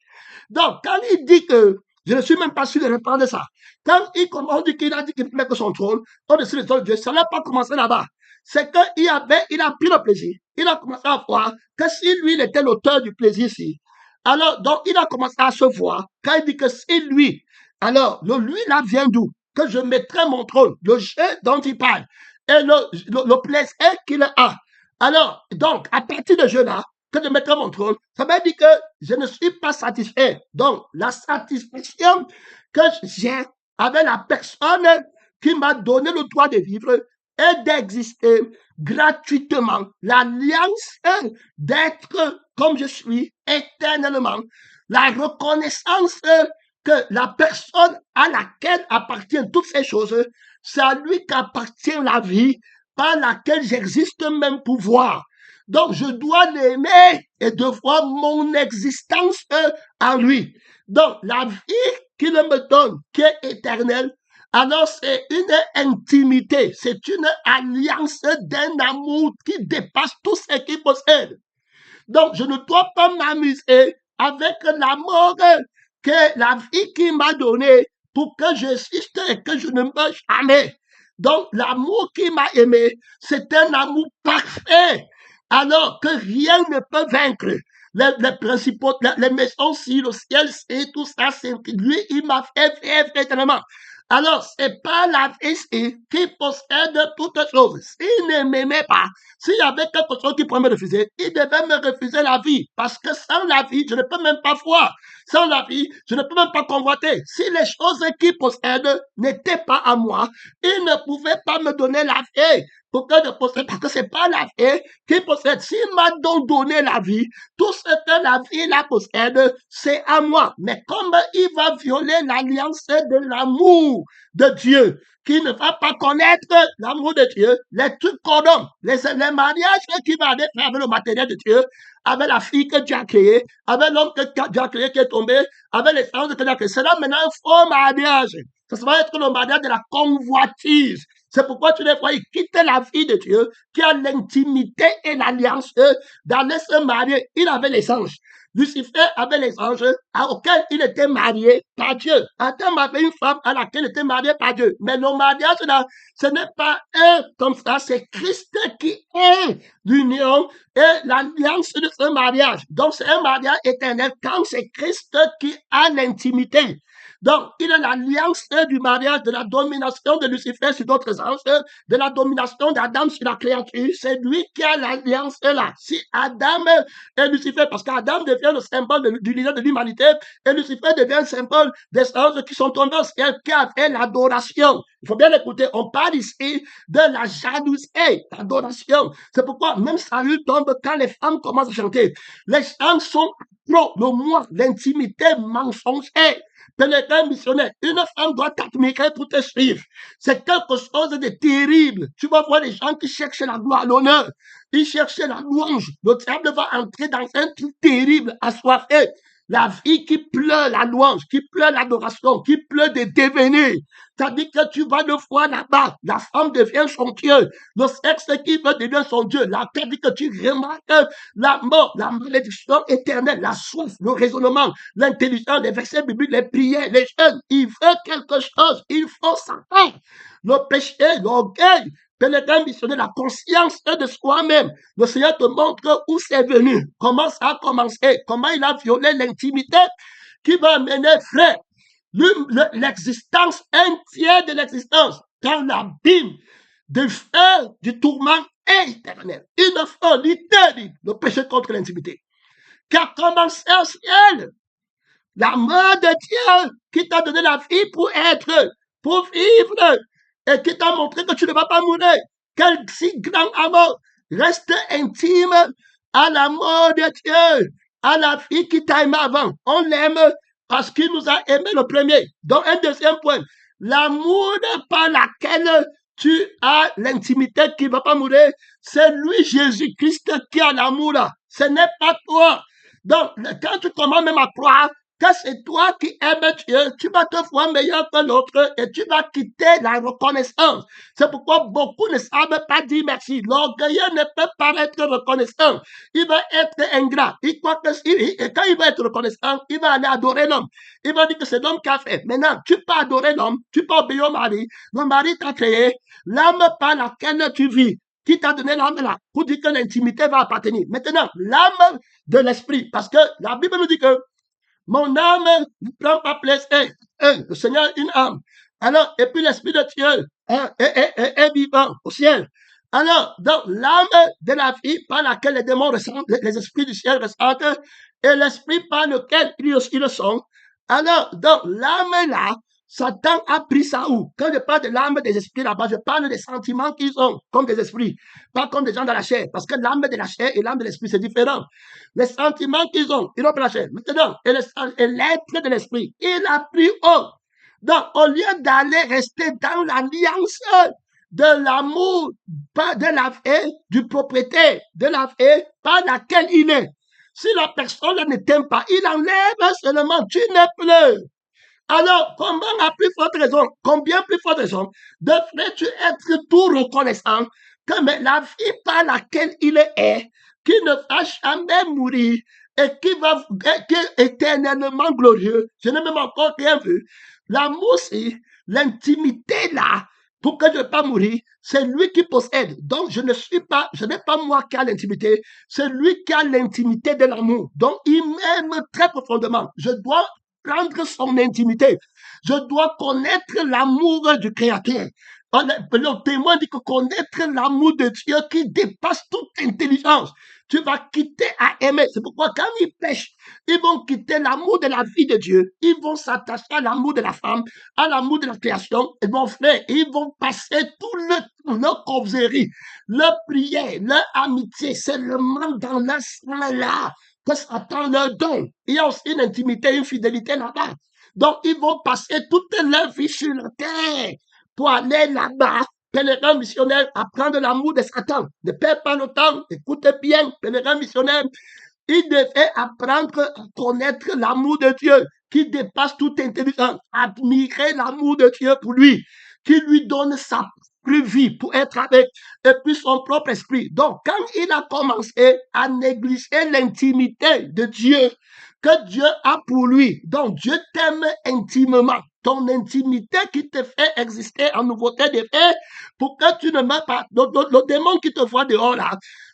Donc, quand il dit que, je ne suis même pas sûr de reprendre ça, quand on dit qu'il a dit qu'il met son trône au-dessus des autres dieux, ça n'a pas commencé là-bas. C'est qu'il a pris le plaisir. Il a commencé à voir que si lui, il était l'auteur du plaisir ici, alors, donc, il a commencé à se voir, quand il dit que c'est lui, alors, le lui là vient d'où? Que je mettrai mon trône, le jeu dont il parle, et le plaisir qu'il a. Alors, donc, à partir de ce jeu-là, que je mettrai mon trône, ça veut dire que je ne suis pas satisfait. Donc, la satisfaction que j'ai avec la personne qui m'a donné le droit de vivre et d'exister gratuitement, l'alliance d'être comme je suis éternellement, la reconnaissance que la personne à laquelle appartiennent toutes ces choses, c'est à lui qu'appartient la vie par laquelle j'existe même pouvoir. Donc, je dois l'aimer et devoir mon existence en lui. Donc, la vie qu'il me donne, qui est éternelle, alors c'est une intimité, c'est une alliance d'un amour qui dépasse tout ce qu'il possède. Donc, je ne dois pas m'amuser avec l'amour que la vie qu'il m'a donné pour que j'existe et que je ne meurs jamais. Donc, l'amour qu'il m'a aimé, c'est un amour parfait, alors que rien ne peut vaincre. Les principaux, les maisons, si le ciel, c'est tout ça, c'est lui, il m'a fait vivre éternellement. Alors, c'est pas la vie qui possède toutes choses. S'il ne m'aimait pas, s'il y avait quelque chose qui pourrait me refuser, il devait me refuser la vie. Parce que sans la vie, je ne peux même pas voir. Sans la vie, je ne peux même pas convoiter. Si les choses qu'il possède n'étaient pas à moi, il ne pouvait pas me donner la vie. Pour que je possède, parce que c'est pas la vie qui possède. S'il m'a donc donné la vie, tout ce que la vie la possède, c'est à moi. Mais comme il va violer l'alliance de l'amour de Dieu, qui ne va pas connaître l'amour de Dieu, les trucs corrompent, les mariages qu'il va aller faire avec le matériel de Dieu, avec la fille que Dieu a créée, avec l'homme que Dieu a créé qui est tombé, avec les anges que Dieu a créés. C'est là maintenant un faux mariage. Ça va être le mariage de la convoitise. C'est pourquoi tu les vois, il quitte la vie de Dieu, qui a l'intimité et l'alliance d'aller se marier. Il avait les anges. Lucifer avait les anges auxquels il était marié par Dieu. Adam avait une femme à laquelle il était marié par Dieu. Mais le mariage là, ce n'est pas un comme ça, c'est Christ qui est l'union et l'alliance de ce mariage. Donc c'est un mariage éternel quand c'est Christ qui a l'intimité. Donc, il a l'alliance du mariage, de la domination de Lucifer sur d'autres anges, de la domination d'Adam sur la créature. C'est lui qui a l'alliance là. Si Adam et Lucifer, parce qu'Adam devient le symbole du leader de l'humanité, et Lucifer devient le symbole des anges qui sont tombés au ciel, qui a fait l'adoration. Il faut bien écouter, on parle ici de la jalousie, l'adoration. C'est pourquoi même Saül tombe quand les femmes commencent à chanter. Les chants sont trop, le moi, l'intimité mensongère. Pénétrer missionnaire, une femme doit t'admirer pour te suivre. C'est quelque chose de terrible. Tu vas voir les gens qui cherchent la gloire, l'honneur. Ils cherchent la louange. Le diable va entrer dans un truc terrible, assoiffé. La vie qui pleure la louange, qui pleure l'adoration, qui pleure des devenir. C'est-à-dire que tu vas le voir là-bas. La femme devient son Dieu. Le sexe qui veut devient son Dieu. La terre dit que tu remarques la mort, la malédiction éternelle, la soif, le raisonnement, l'intelligence, les versets bibliques, les prières, les jeûnes. Il veut quelque chose. Il faut s'attendre. Le péché, l'orgueil, pèlerin missionnaire, la conscience de soi-même. Le Seigneur te montre où c'est venu, comment ça a commencé, comment il a violé l'intimité qui va amener, frère, l'existence entière de l'existence dans l'abîme du feu du tourment éternel. Une folie, le péché contre l'intimité, qui a commencé au ciel. L'amour de Dieu qui t'a donné la vie pour vivre, et qui t'a montré que tu ne vas pas mourir. Quel si grand amour reste intime à l'amour de Dieu, à la vie qui t'a aimé avant. On l'aime parce qu'il nous a aimé le premier. Donc, un deuxième point, l'amour par lequel tu as l'intimité qui ne va pas mourir, c'est lui, Jésus-Christ, qui a l'amour là. Ce n'est pas toi. Donc, quand tu commences même à croire que c'est toi qui aimes Dieu, tu vas te voir meilleur que l'autre et tu vas quitter la reconnaissance. C'est pourquoi beaucoup ne savent pas dire merci. L'orgueilleux ne peut pas être reconnaissant. Il va être ingrat. Et quand il va être reconnaissant, il va aller adorer l'homme. Il va dire que c'est l'homme qui a fait. Maintenant, tu peux adorer l'homme, tu peux obéir au mari. Le mari t'a créé. L'âme par laquelle tu vis, qui t'a donné l'âme là, pour dire que l'intimité va appartenir. Maintenant, l'âme de l'esprit, parce que la Bible nous dit que mon âme ne prend pas plaisir. Le Seigneur une âme. Alors, et puis l'esprit de Dieu est vivant au ciel. Alors, donc, l'âme de la vie par laquelle les démons ressentent, les esprits du ciel ressentent, et l'esprit par lequel ils le sont. Alors, donc, l'âme là, Satan a pris ça où? Quand je parle de l'âme des esprits là-bas, je parle des sentiments qu'ils ont comme des esprits, pas comme des gens de la chair. Parce que l'âme de la chair et l'âme de l'esprit, c'est différent. Les sentiments qu'ils ont, ils n'ont pas la chair. Maintenant, et l'être de l'esprit, il a pris haut. Donc, au lieu d'aller rester dans l'alliance de l'amour, pas de la vie, du propriétaire, de la vie, par laquelle il est. Si la personne ne t'aime pas, il enlève seulement, tu n'es plus. Alors, combien plus forte raison, devrais-tu être tout reconnaissant que la vie par laquelle il est, qui ne va jamais mourir et qui est éternellement glorieux. Je n'ai même encore rien vu. L'amour, c'est l'intimité là, pour que je ne pas mourir, c'est lui qui possède. Donc, je n'ai pas moi qui a l'intimité, c'est lui qui a l'intimité de l'amour. Donc, il m'aime très profondément. Je dois prendre son intimité. Je dois connaître l'amour du Créateur. Le témoin dit que connaître l'amour de Dieu qui dépasse toute intelligence. Tu vas quitter à aimer. C'est pourquoi quand ils pêchent, ils vont quitter l'amour de la vie de Dieu. Ils vont s'attacher à l'amour de la femme, à l'amour de la création. Et mon frère, ils vont passer tout leur causerie, leur prière, leur amitié, seulement dans le sang là que Satan leur donne. Il y a aussi une intimité, une fidélité là-bas. Donc, ils vont passer toute leur vie sur la terre pour aller là-bas, pèlerin missionnaire, apprendre l'amour de Satan. Ne perds pas le temps, écoutez bien, pèlerin missionnaire. Il devait apprendre à connaître l'amour de Dieu qui dépasse toute intelligence, admirer l'amour de Dieu pour lui, qui lui donne sa vie pour être avec, et puis son propre esprit. Donc, quand il a commencé à négliger l'intimité de Dieu, que Dieu a pour lui, donc Dieu t'aime intimement, ton intimité qui te fait exister en nouveauté des faits, pour que tu ne meurs pas. Le démon qui te voit dehors là,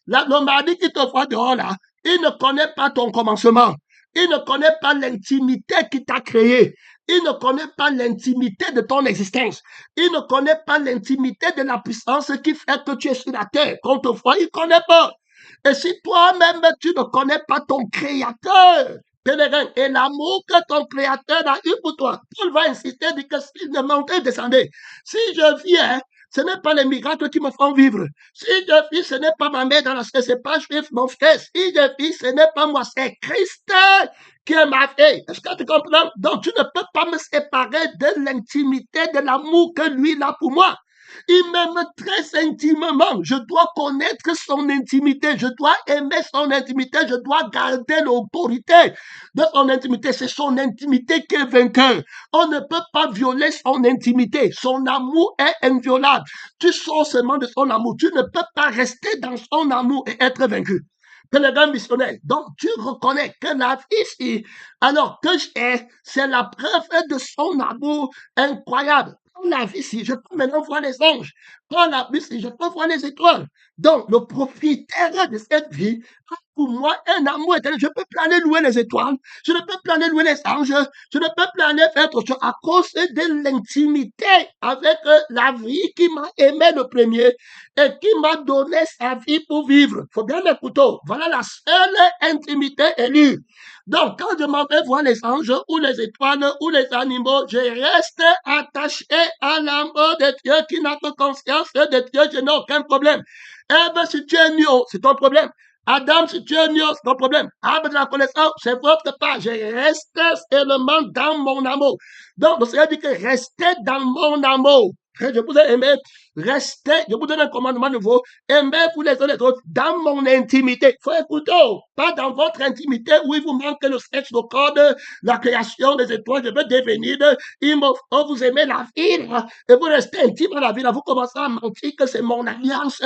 le mari qui te voit dehors là, il ne connaît pas ton commencement. Il ne connaît pas l'intimité qui t'a créé. Il ne connaît pas l'intimité de ton existence. Il ne connaît pas l'intimité de la puissance qui fait que tu es sur la terre. Qu'on te voit, il ne connaît pas. Et si toi-même, tu ne connais pas ton Créateur, pèlerin, et l'amour que ton Créateur a eu pour toi, Paul va insister, dit que s'il ne montait, descendait. Si je viens, ce n'est pas les miracles qui me font vivre. Si je vis, ce n'est pas ma mère dans la chair, c'est pas juif, mon frère. Si je vis, ce n'est pas moi, c'est Christ qui est ma fille. Est-ce que tu comprends? Donc, tu ne peux pas me séparer de l'intimité, de l'amour que lui a pour moi. Il m'aime très intimement. Je dois connaître son intimité. Je dois aimer son intimité. Je dois garder l'autorité de son intimité. C'est son intimité qui est vainqueur. On ne peut pas violer son intimité. Son amour est inviolable. Tu sors seulement de son amour. Tu ne peux pas rester dans son amour et être vaincu. Pèlerin missionnaire. Donc, tu reconnais que la vie, alors que j'ai, c'est la preuve de son amour incroyable. On a vu ici, je peux maintenant voir les anges. On a vu ici, je peux voir les étoiles. Donc, le propriétaire de cette vie a pour moi un amour éternel. Je peux planer louer les étoiles. Je ne peux planer louer les anges. Je ne peux planer faire autre chose à cause de l'intimité avec la vie qui m'a aimé le premier et qui m'a donné sa vie pour vivre. Faut bien m'écouter. Voilà la seule intimité élue. Donc, quand je m'en vais voir les anges ou les étoiles ou les animaux, je reste attaché à l'amour de Dieu qui n'a que conscience de Dieu. Je n'ai aucun problème. Eh bien, si tu es nul, c'est ton problème. Adam, si tu es nul, c'est ton problème. Arbre de la connaissance, c'est votre part. Je reste seulement dans mon amour. Donc, le Seigneur dit que restez dans mon amour. Je vous ai aimé. Restez, je vous donne un commandement nouveau. Aimez-vous les uns les autres dans mon intimité. Faut écouter, pas dans votre intimité où il vous manque le sexe, le code, la création des étoiles. Je veux devenir, vous aimez la ville et vous restez intime à la ville. Vous commencez à mentir que c'est mon alliance,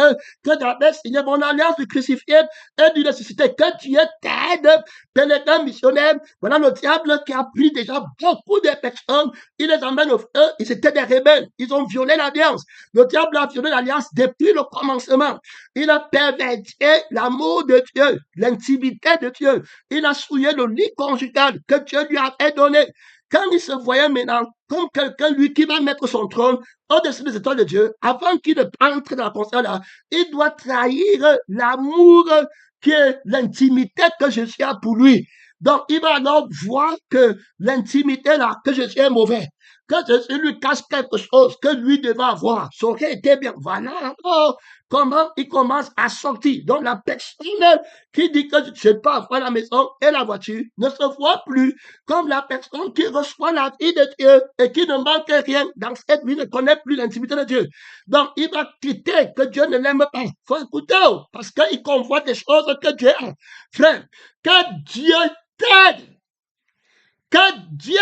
que j'avais signé mon alliance du crucifié et du ressuscité. Que Dieu t'aide, pénétrant missionnaire. Voilà le diable qui a pris déjà beaucoup de personnes. Il les emmène au feu. Ils étaient des rebelles. Ils ont violé l'alliance. Le diable a violé l'alliance depuis le commencement. Il a perverti l'amour de Dieu, l'intimité de Dieu. Il a souillé le lit conjugal que Dieu lui avait donné. Quand il se voyait maintenant comme quelqu'un, lui, qui va mettre son trône au-dessus des étoiles de Dieu, avant qu'il ne entre dans la conscience là, il doit trahir l'amour qui est l'intimité que je suis pour lui. Donc, il va alors voir que l'intimité là, que je suis mauvais. Que je lui cache quelque chose que lui devait avoir. Ça aurait été bien. Voilà comment il commence à sortir. Donc la personne qui dit que je ne sais pas avoir la maison et la voiture ne se voit plus comme la personne qui reçoit la vie de Dieu et qui ne manque rien dans cette vie, ne connaît plus l'intimité de Dieu. Donc il va quitter que Dieu ne l'aime pas. Il faut écouter parce qu'il convoite des choses que Dieu a. Frère, que Dieu t'aide. Que Dieu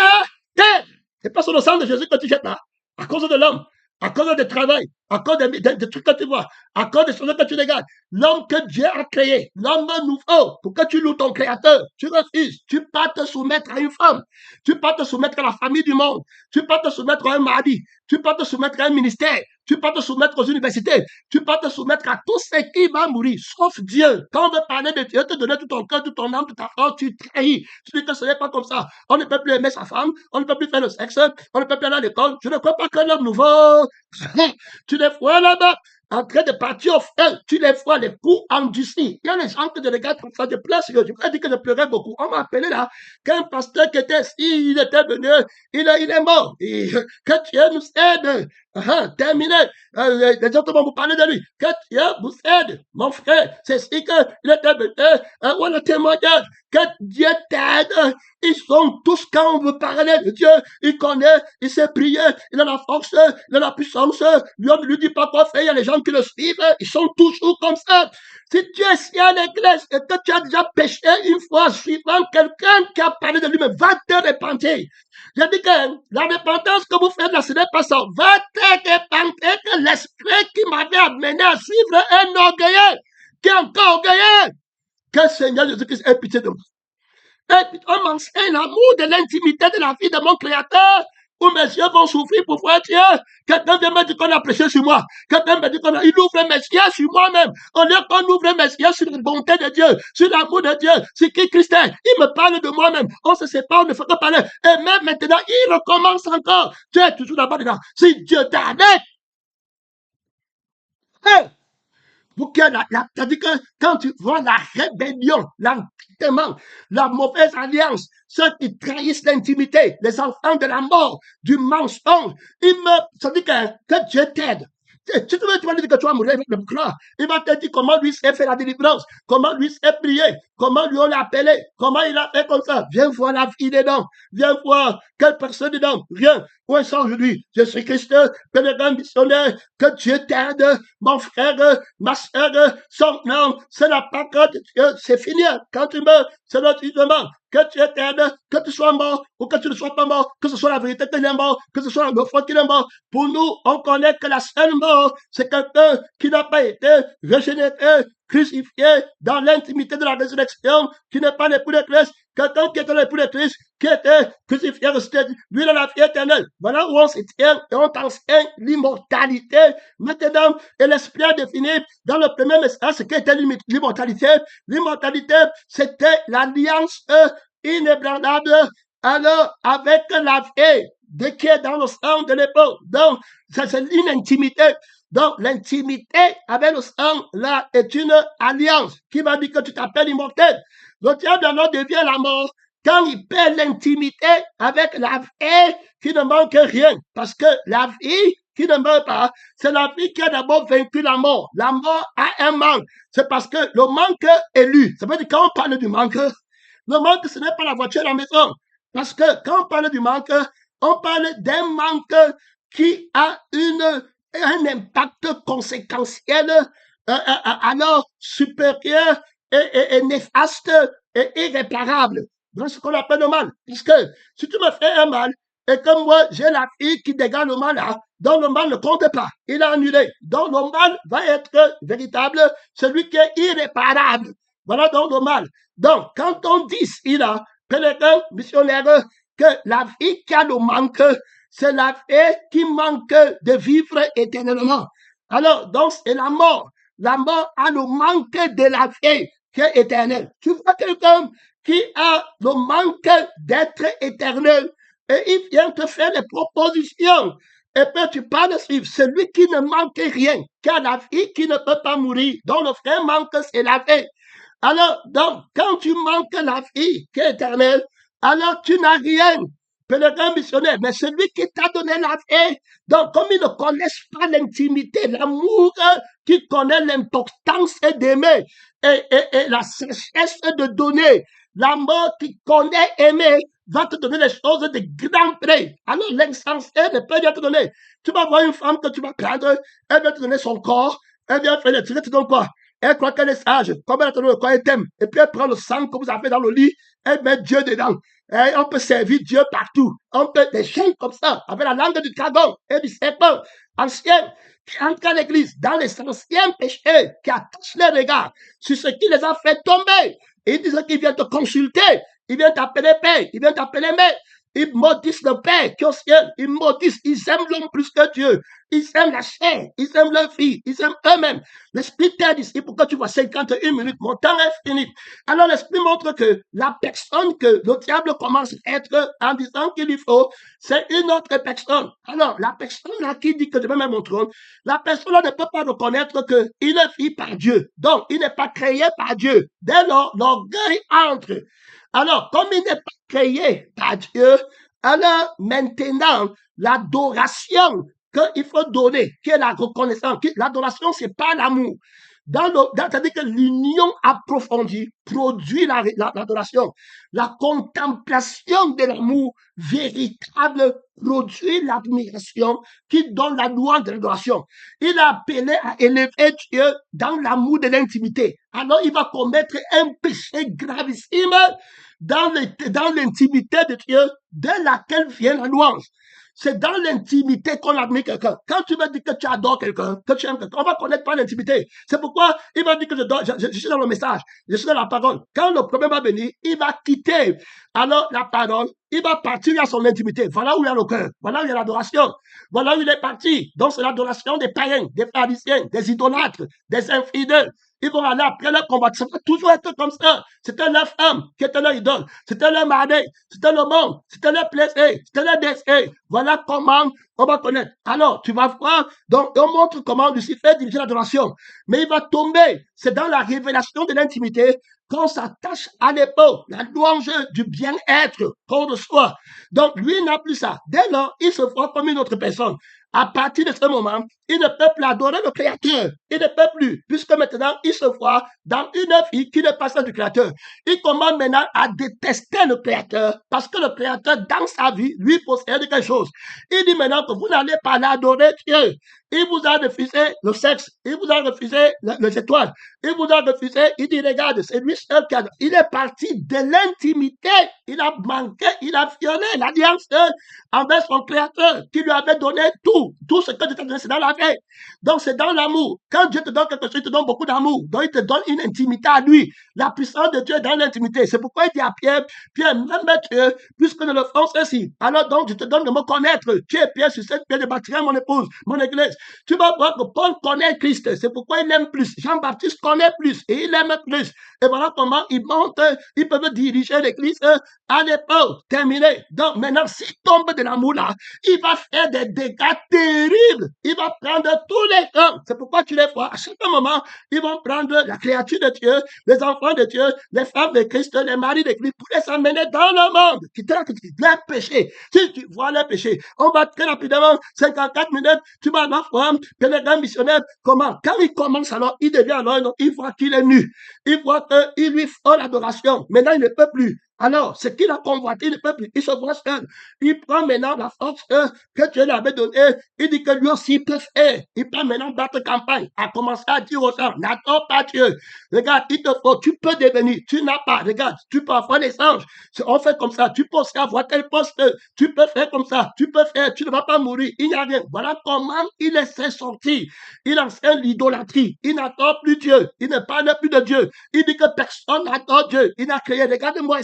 t'aide. C'est pas sur le sang de Jésus que tu jettes là, à cause de l'homme, à cause du travail, à cause des trucs que tu vois, à cause des choses que tu regardes. L'homme que Dieu a créé, l'homme nouveau, pour que tu loues ton créateur, tu refuses. Tu peux te soumettre à une femme, tu peux te soumettre à la famille du monde, tu peux te soumettre à un mari, tu peux te soumettre à un ministère, tu peux te soumettre aux universités, tu peux te soumettre à tout ce qui va mourir, sauf Dieu. Quand on veut parler de Dieu, te donner tout ton cœur, toute ton âme, toute ta force, tu trahis. Tu dis que ce n'est pas comme ça. On ne peut plus aimer sa femme, on ne peut plus faire le sexe, on ne peut plus aller à l'école. Je ne crois pas que l'homme nouveau, tu les vois là-bas, en train de partir au feu, tu les vois, les coups endurcis. Il y a des gens qui regardent comme ça, de pleure. Je peux dire que je pleurais beaucoup. On m'a appelé là, qu'un pasteur qui était ici, il était venu, il est mort. Et que Dieu nous aide. Terminé. Les autres vont vous parler de lui. Que Dieu vous aide, mon frère. C'est ce qu'il était venu. On a témoignage. Que Dieu t'aide. Ils sont tous, quand on veut parler de Dieu, il connaît, il sait prier, il a la force, il a la puissance. Lui, on ne lui dit pas quoi faire. Il y a les gens qui le suivent. Ils sont toujours comme ça. Si tu es ici à l'église et que tu as déjà péché une fois suivant quelqu'un qui a parlé de lui-même, va te repentir. Je dis que la repentance que vous faites là, ce n'est pas ça. Va te repentir que l'esprit qui m'avait amené à suivre un orgueilleux, qui est encore orgueilleux, que le Seigneur Jésus-Christ ait pitié de moi. Et puis, on m'enseigne l'amour de l'intimité de la vie de mon Créateur, où mes yeux vont souffrir pour voir Dieu. Quelqu'un vient me dire qu'on a prêché sur moi. Quelqu'un me dit il ouvre mes yeux sur moi-même. Au lieu qu'on ouvre mes yeux sur la bonté de Dieu, sur l'amour de Dieu, sur qui Christ est. Il me parle de moi-même. On se sépare, on ne fait que parler. Et même maintenant, il recommence encore. Tu es toujours là-bas dedans. Si Dieu t'arrête, c'est-à-dire que quand tu vois la rébellion, l'entêtement, la mauvaise alliance, ceux qui trahissent l'intimité, les enfants de la mort, du mensonge, c'est-à-dire que Dieu t'aide. Tu vas dire que tu vas mourir avec le croix. Il va te dire comment lui s'est fait la délivrance, comment lui s'est prié, comment lui on l'a appelé, comment il a fait comme ça. Viens voir la vie dedans. Viens voir quelle personne dedans. Viens. Où est-ce aujourd'hui? Je suis Christ, pèlerin missionnaire. Que Dieu t'aide, mon frère, ma soeur, son nom, c'est la parole de Dieu. C'est fini. Quand tu meurs, c'est le jugement. Que Dieu t'aide, que tu sois mort ou que tu ne sois pas mort, que ce soit la vérité qu'il est mort, que ce soit le faux qu'il est mort. Pour nous, on connaît que la seule mort, c'est quelqu'un qui n'a pas été régénéré, crucifié dans l'intimité de la résurrection, qui n'est pas l'époux de Christ, quelqu'un qui était l'époux de Christ, qui était crucifié, lui, il a la vie éternelle. Voilà où on se tient et on t'enseigne l'immortalité. Maintenant, et l'Esprit a défini dans le premier message ce qu'était l'immortalité. L'immortalité, c'était l'alliance inébranlable alors avec la vie de qui est dans le sang de l'époque. Donc, ça c'est une intimité. Donc, l'intimité avec le sang, là, est une alliance qui va dire que tu t'appelles immortel. Le diable alors devient la mort quand il perd l'intimité avec la vie qui ne manque rien. Parce que la vie qui ne meurt pas, c'est la vie qui a d'abord vaincu la mort. La mort a un manque. C'est parce que le manque est lu. Ça veut dire quand on parle du manque, le manque, ce n'est pas la voiture à la maison. Parce que quand on parle du manque, on parle d'un manque qui a un impact conséquentiel alors supérieur et néfaste et irréparable. Dans ce qu'on appelle le mal. Parce que si tu me fais un mal, et comme moi, j'ai la fille qui dégage le mal là, donc le mal ne compte pas. Il a annulé. Donc le mal va être véritable, celui qui est irréparable. Voilà donc le mal. Donc, quand on dit ici là, quelqu'un missionnaire, que la vie qui a le manque, c'est la vie qui manque de vivre éternellement. Alors, donc, c'est la mort. La mort a le manque de la vie qui est éternelle. Tu vois quelqu'un qui a le manque d'être éternel et il vient te faire des propositions. Et puis tu parles suivre celui qui ne manque rien, qui a la vie qui ne peut pas mourir, dont le vrai manque, c'est la vie. Alors, donc, quand tu manques la vie qui est éternelle, alors tu n'as rien. Pèlerin missionnaire, mais celui qui t'a donné la vie, donc comme ils ne connaissent pas l'intimité, l'amour, qui connaît l'importance d'aimer et la sécheresse de donner, la mort qui connaît aimer, va te donner des choses de grand prix. Alors l'insensé ne peut rien te donner. Tu vas voir une femme que tu vas prendre, elle va te donner son corps, elle vient faire des trucs, tu te donnes quoi? Elle croit qu'elle est sage, comme elle a donné le corps, elle t'aime. Et puis elle prend le sang que vous avez dans le lit, elle met Dieu dedans. Et on peut servir Dieu partout. On peut des gens comme ça, avec la langue du dragon et du serpent ancien, qui entrent à l'église dans les anciens péchés, qui attachent les regards sur ce qui les a fait tomber. Et ils disent qu'ils viennent te consulter, ils viennent t'appeler père, ils viennent t'appeler mère. Ils maudissent le Père qui est au ciel. Ils maudissent, ils aiment l'homme plus que Dieu. Ils aiment la chair, ils aiment leur fille, ils aiment eux-mêmes. L'Esprit t'aide ici pour que tu vois 51 minutes. Mon temps est fini. Alors l'Esprit montre que la personne que le diable commence à être en disant qu'il lui faut, c'est une autre personne. Alors la personne là qui dit que je vais mettre mon trône, la personne là ne peut pas reconnaître qu'il est fait par Dieu. Donc il n'est pas créé par Dieu. Dès lors, l'orgueil entre. Alors, comme il n'est pas créé par Dieu, alors maintenant, l'adoration qu'il faut donner, qui est la reconnaissance, l'adoration, c'est pas l'amour. C'est-à-dire que l'union approfondie produit l'adoration. La contemplation de l'amour véritable produit l'admiration qui donne la louange de l'adoration. Il a appelé à élever Dieu dans l'amour de l'intimité. Alors il va commettre un péché gravissime dans l'intimité de Dieu de laquelle vient la louange. C'est dans l'intimité qu'on admet quelqu'un. Quand tu vas dire que tu adores quelqu'un, que tu aimes quelqu'un, on va connaître pas l'intimité. C'est pourquoi il va dire que je suis dans le message, je suis dans la parole. Quand le problème va venir, il va quitter alors la parole, il va partir à son intimité. Voilà où il y a le cœur, voilà où il y a l'adoration, voilà où il est parti. Donc c'est l'adoration des païens, des pharisiens, des idolâtres, des infidèles. Ils vont aller après leur combat. Ça va toujours être comme ça. C'était leur femme qui était leur idole. C'était leur mari. C'était le monde. C'était leur plaisir. C'était leur désir. Voilà comment on va connaître. Alors, tu vas voir. Donc, on montre comment Lucifer dirige l'adoration. Mais il va tomber. C'est dans la révélation de l'intimité qu'on s'attache à l'époque. La louange du bien-être qu'on reçoit. Donc, lui n'a plus ça. Dès lors, il se voit comme une autre personne. À partir de ce moment, il ne peut plus adorer le Créateur. Il ne peut plus, puisque maintenant, il se voit dans une vie qui n'est pas celle du Créateur. Il commence maintenant à détester le Créateur, parce que le Créateur, dans sa vie, lui possède quelque chose. Il dit maintenant que vous n'allez pas l'adorer Dieu. Il vous a refusé le sexe. Il vous a refusé les étoiles. Il vous a refusé. Il dit, regarde, c'est lui seul qui a... Il est parti de l'intimité. Il a manqué, il a violé l'alliance avec son créateur qui lui avait donné tout. Tout ce que Dieu t'a donné, c'est dans la vie. Donc, c'est dans l'amour. Quand Dieu te donne quelque chose, il te donne beaucoup d'amour. Donc, il te donne une intimité à lui. La puissance de Dieu est dans l'intimité. C'est pourquoi il dit à Pierre, Pierre, même Dieu, puisque nous le faisons ceci. Alors, donc, je te donne de me connaître. Tu es Pierre, sur cette pierre, je bâtirai mon épouse, mon église. Tu vas voir que Paul connaît Christ. C'est pourquoi il aime plus. Jean-Baptiste connaît plus et il aime plus. Et voilà comment ils montent, ils peuvent diriger l'église à l'époque. Terminé. Donc, maintenant, s'il tombe de l'amour là, il va faire des dégâts terribles. Il va prendre tous les gens. C'est pourquoi tu les vois. À chaque moment, ils vont prendre la créature de Dieu, les enfants de Dieu, les femmes de Christ, les maris de Christ, pour les amener dans le monde. Qui traquent leur péché. Si tu vois leur péché, on va très rapidement, 54 minutes, tu vas la femme, pèlerin missionnaire. Comment? Quand il commence alors, il devient alors, il voit qu'il est nu. Il voit qu'il lui faut l'adoration. Maintenant, il ne peut plus. Alors, ce qu'il a convoité, il ne peut plus. Il se voit seul. Il prend maintenant la force que Dieu lui avait donnée. Il dit que lui aussi peut faire. Il peut maintenant battre campagne. A commencé à dire aux gens, n'attends pas Dieu. Regarde, il te faut, tu peux devenir. Tu n'as pas. Regarde, tu peux avoir les anges. On fait comme ça. Tu peux aussi avoir tel poste. Tu peux faire comme ça. Tu peux faire. Tu ne vas pas mourir. Il n'y a rien. Voilà comment il essaie de sortir. Il enseigne l'idolâtrie. Il n'attend plus Dieu. Il ne parle plus de Dieu. Il dit que personne n'attend Dieu. Il a créé. Regardez-moi,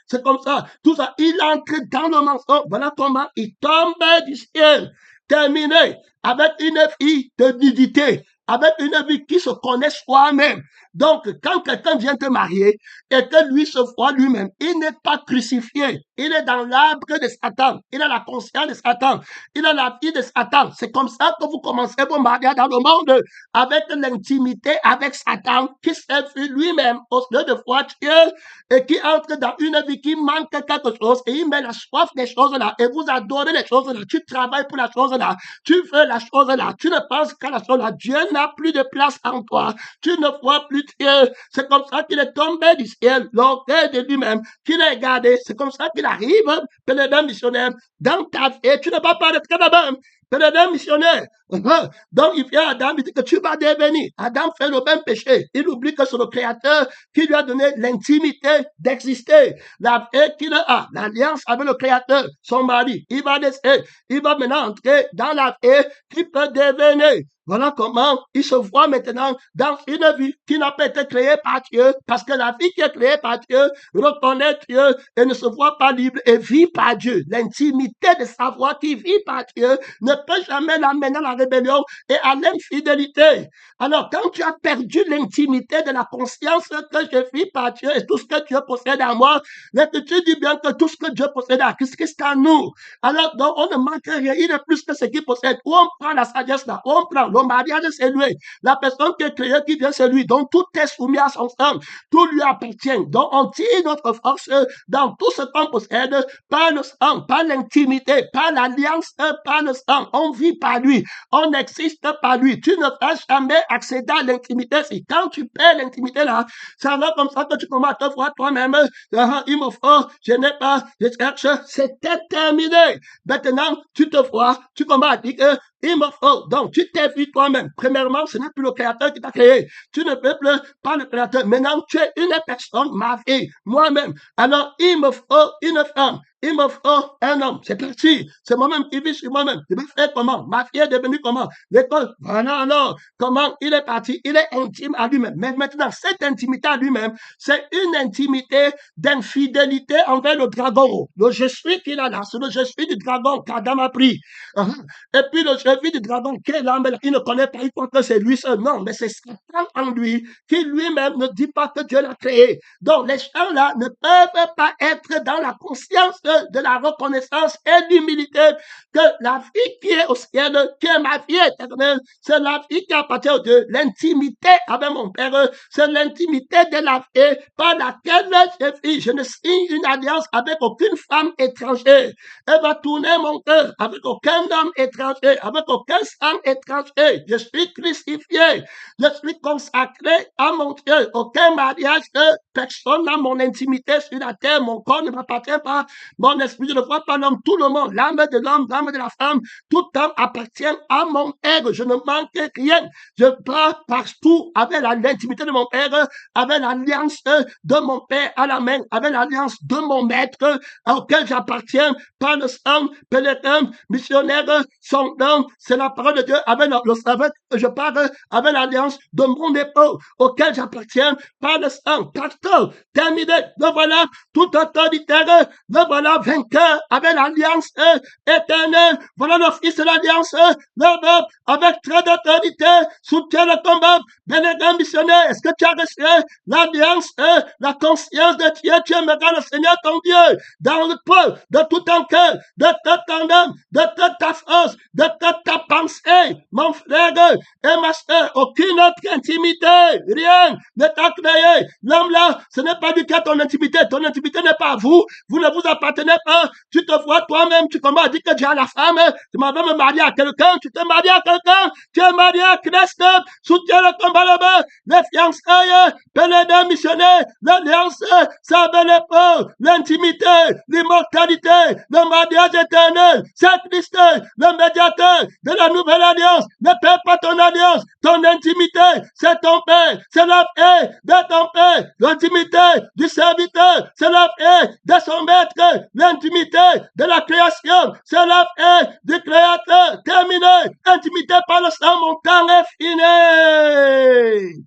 c'est comme ça. Tout ça, il entre dans le mensonge. Voilà comment il tombe du ciel. Terminé avec une vie de nudité, avec une vie qui se connaît soi-même. Donc, quand quelqu'un vient te marier et que lui se voit lui-même, il n'est pas crucifié. Il est dans l'arbre de Satan. Il a la conscience de Satan. Il a la vie de Satan. C'est comme ça que vous commencez vos mariages dans le monde, avec l'intimité avec Satan qui s'est vu lui-même au lieu de voir Dieu et qui entre dans une vie qui manque quelque chose et il met la soif des choses là et vous adorez les choses là. Tu travailles pour la chose là. Tu veux la chose là. Tu ne penses qu'à la chose là. Dieu n'a plus de place en toi. Tu ne vois plus Dieu. C'est comme ça qu'il est tombé du ciel, l'orgueil de lui-même, qu'il est gardé. C'est comme ça qu'il arrive, pèlerin missionnaire, dans ta vie. Tu ne vas pas être là-bas. Pèlerin missionnaire. Donc, il vient à Adam, il dit que tu vas devenir. Adam fait le même péché. Il oublie que c'est le Créateur qui lui a donné l'intimité d'exister. La vie qu'il a, l'alliance avec le Créateur, son mari. Il va maintenant entrer dans la vie qui peut devenir. Voilà comment il se voit maintenant dans une vie qui n'a pas été créée par Dieu, parce que la vie qui est créée par Dieu reconnaît Dieu et ne se voit pas libre et vit par Dieu. L'intimité de savoir qu'il vit par Dieu ne peut jamais l'amener à la rébellion et à l'infidélité. Alors, quand tu as perdu l'intimité de la conscience que je vis par Dieu et tout ce que Dieu possède en moi, tu dis bien que tout ce que Dieu possède à Christ est en nous. Alors, donc, on ne manque rien. Il est plus que ce qu'il possède. Où on prend la sagesse là, où on prend le mariage, c'est lui. La personne qui est créée, qui vient, c'est lui. Donc, tout est soumis à son sang. Tout lui appartient. Donc, on tire notre force dans tout ce qu'on possède par le sang, par l'intimité, par l'alliance, par le sang. On vit par lui. On existe par lui. Tu ne vas jamais accéder à l'intimité. Si quand tu perds l'intimité là, ça va comme ça que tu commences à te voir toi-même. Il me faut, je n'ai pas, je cherche. C'était terminé. Maintenant, tu te vois, tu commences à dire que il me faut. Donc, tu t'es vu toi-même. Premièrement, ce n'est plus le Créateur qui t'a créé. Tu ne peux plus pas le Créateur. Maintenant, tu es une personne, ma fille, moi-même. Alors, il me faut une femme. Il me faut un homme. C'est parti. C'est moi-même qui vis sur moi-même. Je vais faire comment? Ma fille est devenue comment? L'école. Voilà alors. Comment il est parti? Il est intime à lui-même. Mais maintenant, cette intimité à lui-même, c'est une intimité d'infidélité envers le dragon. Le je suis qu'il a là, c'est le je suis du dragon qu'Adam a pris. Et puis le je suis du dragon, quel âme, il ne connaît pas, il croit que c'est lui seul. Non, mais c'est Satan en lui qui lui-même ne dit pas que Dieu l'a créé. Donc les gens-là ne peuvent pas être dans la conscience de la reconnaissance et l'humilité que la vie qui est au ciel, qui est ma vie éternelle, c'est la vie qui appartient à Dieu. L'intimité avec mon Père, c'est l'intimité de la vie par laquelle je ne signe une alliance avec aucune femme étrangère. Elle va tourner mon cœur avec aucun homme étranger, avec aucun sang étranger. Je suis crucifié. Je suis consacré à mon Dieu. Aucun mariage, personne n'a mon intimité sur la terre. Mon corps ne m'appartient pas. mon esprit, je ne vois pas l'homme, tout le monde, l'âme de l'homme, l'âme de la femme, tout homme appartient à mon Père. Je ne manque rien. Je pars partout avec l'intimité de mon Père, avec l'alliance de mon Père à la main, avec l'alliance de mon Maître auquel j'appartiens par le sang, pénétrant, missionnaire, sondant. C'est la parole de Dieu avec je parle avec l'alliance de mon époux auquel j'appartiens par le sang. Pasteur, terminé, le voilà tout autoritaire, le voilà vainqueur avec l'alliance éternelle. Voilà le fils de l'alliance, le avec très d'autorité, soutient le combat, bénédicte missionnaire. Est-ce que tu as reçu l'alliance, la conscience de Dieu? Tu aimeras le Seigneur ton Dieu dans le peuple, de tout ton cœur, de toute ton âme, de toute ta force, de toute ta pensée, mon frère et ma soeur. Aucune autre intimité, rien ne t'a créé. L'homme là, ce n'est pas du cas ton intimité. Ton intimité n'est pas vous. Vous ne vous appartenez pas. Tu te vois toi-même, tu commences à dire que tu as la femme. Tu m'en veux me marier à quelqu'un. Tu t'es marié à quelqu'un. Tu es marié à Christ. Soutiens le combat là-bas. Les fiançailles, pèlerins missionnaires, l'alliance, sa belle épouse, l'intimité, l'immortalité, le mariage éternel. C'est Christ, le médiateur de la nouvelle alliance. Ne perds pas ton alliance. Ton intimité, c'est ton Père. C'est la paix de ton Père. L'intimité du serviteur, c'est la paix de son maître. L'intimité de la création, c'est la paix du créateur. Terminé. Intimité par le sang, mon temps est fini.